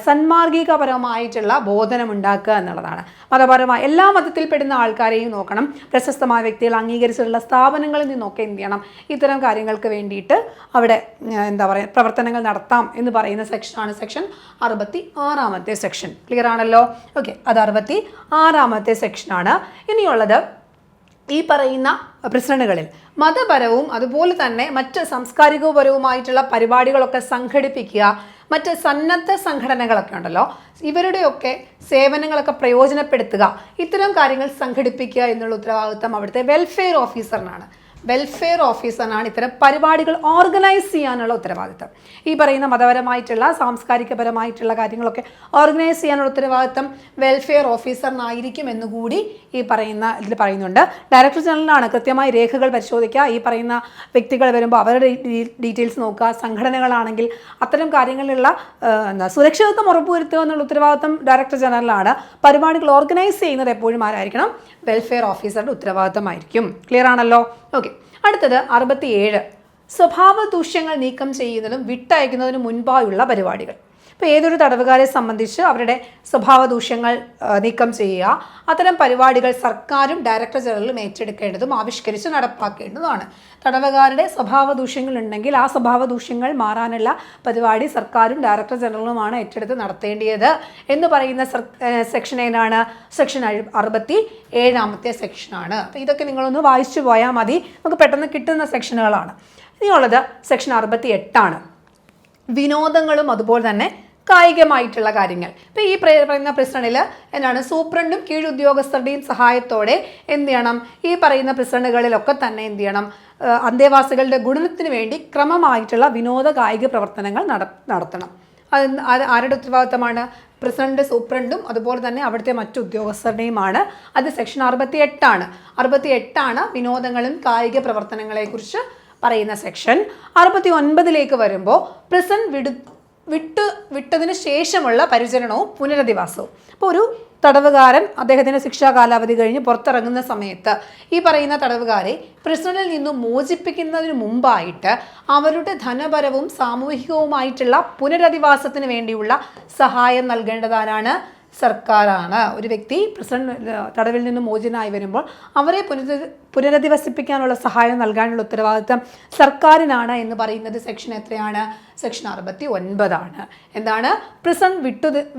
A: സന്മാർഗികപരമായിട്ടുള്ള ബോധനം ഉണ്ടാക്കുക എന്നുള്ളതാണ്. മതപരമായ എല്ലാ മതത്തിൽപ്പെടുന്ന ആൾക്കാരെയും നോക്കണം. പ്രശസ്തമായ വ്യക്തികൾ അംഗീകരിച്ചിട്ടുള്ള സ്ഥാപനങ്ങളിൽ നിന്നൊക്കെ എന്ത് ചെയ്യണം, ഇത്തരം കാര്യങ്ങൾക്ക് വേണ്ടിയിട്ട് അവിടെ പ്രവർത്തനങ്ങൾ നടത്താം എന്ന് പറയുന്ന സെക്ഷനാണ് സെക്ഷൻ 66ാമത്തെ സെക്ഷൻ. ക്ലിയർ ആണല്ലോ? ഓക്കെ, അത് 66ാമത്തെ സെക്ഷനാണ്. ഇനിയുള്ളത് ഈ പറയുന്ന പ്രസിഡന്റുകളിൽ മതപരവും അതുപോലെ തന്നെ മറ്റ് സാംസ്കാരികപരവുമായിട്ടുള്ള പരിപാടികളൊക്കെ സംഘടിപ്പിക്കുക, മറ്റ് സന്നദ്ധ സംഘടനകളൊക്കെ ഉണ്ടല്ലോ, ഇവരുടെയൊക്കെ സേവനങ്ങളൊക്കെ പ്രയോജനപ്പെടുത്തുക, ഇത്തരം കാര്യങ്ങൾ സംഘടിപ്പിക്കുക എന്നുള്ള ഉത്തരവാദിത്വം അവിടുത്തെ വെൽഫെയർ ഓഫീസറിനാണ്. വെൽഫെയർ ഓഫീസറിനാണ് ഇത്തരം പരിപാടികൾ ഓർഗനൈസ് ചെയ്യാനുള്ള ഉത്തരവാദിത്തം. ഈ പറയുന്ന മതപരമായിട്ടുള്ള സാംസ്കാരികപരമായിട്ടുള്ള കാര്യങ്ങളൊക്കെ ഓർഗനൈസ് ചെയ്യാനുള്ള ഉത്തരവാദിത്തം വെൽഫെയർ ഓഫീസറിനായിരിക്കും എന്നുകൂടി ഈ പറയുന്ന ഇതിൽ പറയുന്നുണ്ട്. ഡയറക്ടർ ജനറലാണ് കൃത്യമായി രേഖകൾ പരിശോധിക്കുക, ഈ പറയുന്ന വ്യക്തികൾ വരുമ്പോൾ അവരുടെ ഡീറ്റെയിൽസ് നോക്കുക, സംഘടനകളാണെങ്കിൽ അത്തരം കാര്യങ്ങളിലുള്ള സുരക്ഷിതത്വം ഉറപ്പുവരുത്തുക എന്നുള്ള ഉത്തരവാദിത്തം ഡയറക്ടർ ജനറലാണ്. പരിപാടികൾ ഓർഗനൈസ് ചെയ്യുന്നത് എപ്പോഴും ആരായിരിക്കണം? വെൽഫെയർ ഓഫീസറുടെ ഉത്തരവാദിത്തമായിരിക്കും. ക്ലിയർ ആണല്ലോ? ഓക്കെ. അടുത്തത് 67, സ്വഭാവ ദൂഷ്യങ്ങൾ നീക്കം ചെയ്യുന്നതും വിട്ടയക്കുന്നതിന് മുൻപായുള്ള പരിപാടികൾ. ഇപ്പോൾ ഏതൊരു തടവുകാരെ സംബന്ധിച്ച് അവരുടെ സ്വഭാവ ദൂഷ്യങ്ങൾ നീക്കം ചെയ്യുക, അത്തരം പരിപാടികൾ സർക്കാരും ഡയറക്ടർ ജനറലും ഏറ്റെടുക്കേണ്ടതും ആവിഷ്കരിച്ച് നടപ്പാക്കേണ്ടതുമാണ്. തടവുകാരുടെ സ്വഭാവ ദൂഷ്യങ്ങൾ ഉണ്ടെങ്കിൽ ആ സ്വഭാവ ദൂഷ്യങ്ങൾ മാറാനുള്ള പരിപാടി സർക്കാരും ഡയറക്ടർ ജനറലുമാണ് ഏറ്റെടുത്ത് നടത്തേണ്ടത് എന്ന് പറയുന്ന സെക്ഷൻ ഏതാണ്? സെക്ഷൻ 67 സെക്ഷനാണ്. അപ്പോൾ ഇതൊക്കെ നിങ്ങളൊന്ന് വായിച്ചു പോയാൽ മതി, നമുക്ക് പെട്ടെന്ന് കിട്ടുന്ന സെക്ഷനുകളാണ്. ഇനിയുള്ളത് സെക്ഷൻ 68, വിനോദങ്ങളും അതുപോലെ തന്നെ കായികമായിട്ടുള്ള കാര്യങ്ങൾ. ഇപ്പോൾ ഈ പറയുന്ന പ്രസിഡന്റിൽ എന്താണ്? സൂപ്രണ്ടും കീഴുദ്യോഗസ്ഥരുടെയും സഹായത്തോടെ എന്ത് ചെയ്യണം? ഈ പറയുന്ന പ്രസിഡന്റുകളിലൊക്കെ തന്നെ എന്ത് ചെയ്യണം? അന്തേവാസികളുടെ ഗുണത്തിന് വേണ്ടി ക്രമമായിട്ടുള്ള വിനോദ കായിക പ്രവർത്തനങ്ങൾ നടത്തണം. അത് ആരുടെ ഉത്തരവാദിത്തമാണ്? പ്രസിഡന്റ്, സൂപ്രണ്ടും അതുപോലെ തന്നെ അവിടുത്തെ മറ്റു ഉദ്യോഗസ്ഥരുടെയുമാണ്. അത് സെക്ഷൻ 68 വിനോദങ്ങളും കായിക പ്രവർത്തനങ്ങളെക്കുറിച്ച് പറയുന്ന സെക്ഷൻ. 69 വരുമ്പോൾ പ്രിസൺ വിട്ടതിന് ശേഷമുള്ള പരിചരണവും പുനരധിവാസവും. അപ്പോൾ ഒരു തടവുകാരൻ അദ്ദേഹത്തിൻ്റെ ശിക്ഷാ കാലാവധി കഴിഞ്ഞ് പുറത്തിറങ്ങുന്ന സമയത്ത് ഈ പറയുന്ന തടവുകാരെ പ്രിസണിൽ നിന്നും മോചിപ്പിക്കുന്നതിന് മുമ്പായിട്ട് അവരുടെ ധനപരവും സാമൂഹികവുമായിട്ടുള്ള പുനരധിവാസത്തിന് വേണ്ടിയുള്ള സഹായം നൽകേണ്ടതാരാണ്? സർക്കാരാണ്. ഒരു വ്യക്തി തടവിൽ നിന്ന് മോചിതനായി വരുമ്പോൾ അവരെ പുനരധിവസിപ്പിക്കാനുള്ള സഹായം നൽകാനുള്ള ഉത്തരവാദിത്തം സർക്കാരിനാണ് എന്ന് പറയുന്നത് സെക്ഷൻ എത്രയാണ്? സെക്ഷൻ 69. എന്താണ്? പ്രിസൺ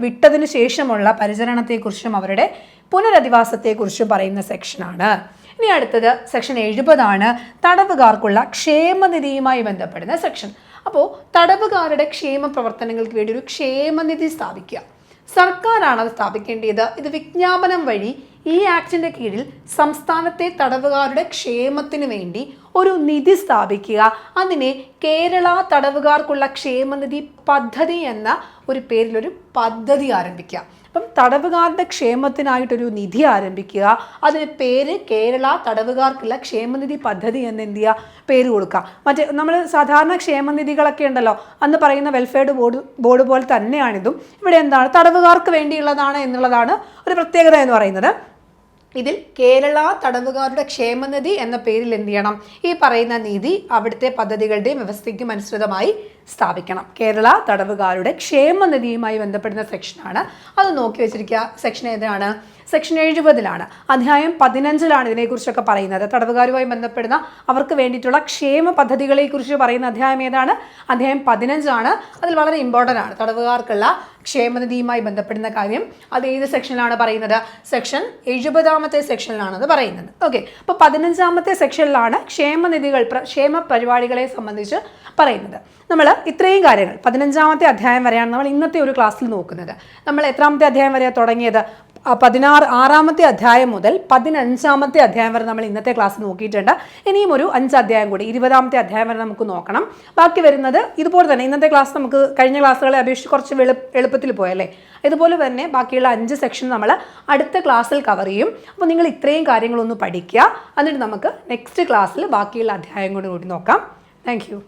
A: വിട്ടതിന് ശേഷമുള്ള പരിചരണത്തെക്കുറിച്ചും അവരുടെ പുനരധിവാസത്തെക്കുറിച്ചും പറയുന്ന സെക്ഷനാണ്. ഇനി അടുത്തത് സെക്ഷൻ 70, തടവുകാർക്കുള്ള ക്ഷേമനിധിയുമായി ബന്ധപ്പെടുന്ന സെക്ഷൻ. അപ്പോൾ തടവുകാരുടെ ക്ഷേമ പ്രവർത്തനങ്ങൾക്ക് വേണ്ടി ഒരു ക്ഷേമനിധി സ്ഥാപിക്കുക. സർക്കാരാണ് അത് സ്ഥാപിക്കേണ്ടത്. ഇത് വിജ്ഞാപനം വഴി ഈ ആക്ടിൻ്റെ കീഴിൽ സംസ്ഥാനത്തെ തടവുകാരുടെ ക്ഷേമത്തിന് വേണ്ടി ഒരു നിധി സ്ഥാപിക്കുക. അതിനെ കേരള തടവുകാർക്കുള്ള ക്ഷേമനിധി പദ്ധതി എന്ന ഒരു പേരിലൊരു പദ്ധതി ആരംഭിക്കുക. അപ്പം തടവുകാരുടെ ക്ഷേമത്തിനായിട്ടൊരു നിധി ആരംഭിക്കുക. അതിന് പേര് കേരള തടവുകാർക്കുള്ള ക്ഷേമനിധി പദ്ധതി എന്ന് എന്ത് ചെയ്യുക? പേര് കൊടുക്കുക. മറ്റേ നമ്മൾ സാധാരണ ക്ഷേമനിധികളൊക്കെ ഉണ്ടല്ലോ, അന്ന് പറയുന്ന വെൽഫെയർ ബോർഡ് പോലെ തന്നെയാണിതും. ഇവിടെ എന്താണ്? തടവുകാർക്ക് വേണ്ടിയുള്ളതാണ് എന്നുള്ളതാണ് ഒരു പ്രത്യേകത എന്ന് പറയുന്നത്. ഇതിൽ കേരള തടവുകാരുടെ ക്ഷേമനിധി എന്ന പേരിൽ എന്ത് ചെയ്യണം? ഈ പറയുന്ന നിധി അവിടുത്തെ പദ്ധതികളുടെയും വ്യവസ്ഥയ്ക്കും അനുസൃതമായി സ്ഥാപിക്കണം. കേരള തടവുകാരുടെ ക്ഷേമനിധിയുമായി ബന്ധപ്പെടുന്ന സെക്ഷനാണ്. അത് നോക്കി വെച്ചിരിക്കുക. സെക്ഷൻ ഏതാണ്? സെക്ഷൻ 70 അധ്യായം 15 ഇതിനെക്കുറിച്ചൊക്കെ പറയുന്നത്. തടവുകാരുമായി ബന്ധപ്പെടുന്ന അവർക്ക് വേണ്ടിയിട്ടുള്ള ക്ഷേമ പദ്ധതികളെക്കുറിച്ച് പറയുന്ന അധ്യായം ഏതാണ്? അധ്യായം 15. അതിൽ വളരെ ഇമ്പോർട്ടൻ്റ് ആണ് തടവുകാർക്കുള്ള ക്ഷേമനിധിയുമായി ബന്ധപ്പെടുന്ന കാര്യം. അത് ഏത് സെക്ഷനിലാണ് പറയുന്നത്? സെക്ഷൻ 70 സെക്ഷനിലാണ് അത് പറയുന്നത്. ഓക്കെ. അപ്പോൾ 15 സെക്ഷനിലാണ് ക്ഷേമനിധികൾ, ക്ഷേമ പരിപാടികളെ സംബന്ധിച്ച് പറയുന്നത്. നമ്മൾ ഇത്രയും കാര്യങ്ങൾ 15 അധ്യായം വരെയാണ് നമ്മൾ ഇന്നത്തെ ഒരു ക്ലാസ്സിൽ നോക്കുന്നത്. നമ്മൾ എത്രാമത്തെ അധ്യായം വരെയാണ് തുടങ്ങിയത്? 6 അധ്യായം മുതൽ 15 അധ്യായം വരെ നമ്മൾ ഇന്നത്തെ ക്ലാസ് നോക്കിയിട്ടുണ്ട്. ഇനിയും ഒരു 5 അധ്യായം കൂടി 20 അധ്യായം വരെ നമുക്ക് നോക്കണം. ബാക്കി വരുന്നത് ഇതുപോലെ തന്നെ ഇന്നത്തെ ക്ലാസ് നമുക്ക് കഴിഞ്ഞ ക്ലാസ്സുകളെ അപേക്ഷിച്ച് കുറച്ച് എളുപ്പത്തിൽ പോയല്ലേ. ഇതുപോലെ തന്നെ ബാക്കിയുള്ള 5 സെക്ഷൻ നമ്മൾ അടുത്ത ക്ലാസ്സിൽ കവർ ചെയ്യും. അപ്പോൾ നിങ്ങൾ ഇത്രയും കാര്യങ്ങളൊന്ന് പഠിക്കുക. എന്നിട്ട് നമുക്ക് നെക്സ്റ്റ് ക്ലാസ്സിൽ ബാക്കിയുള്ള അധ്യായം കൂടി നോക്കാം. Thank you.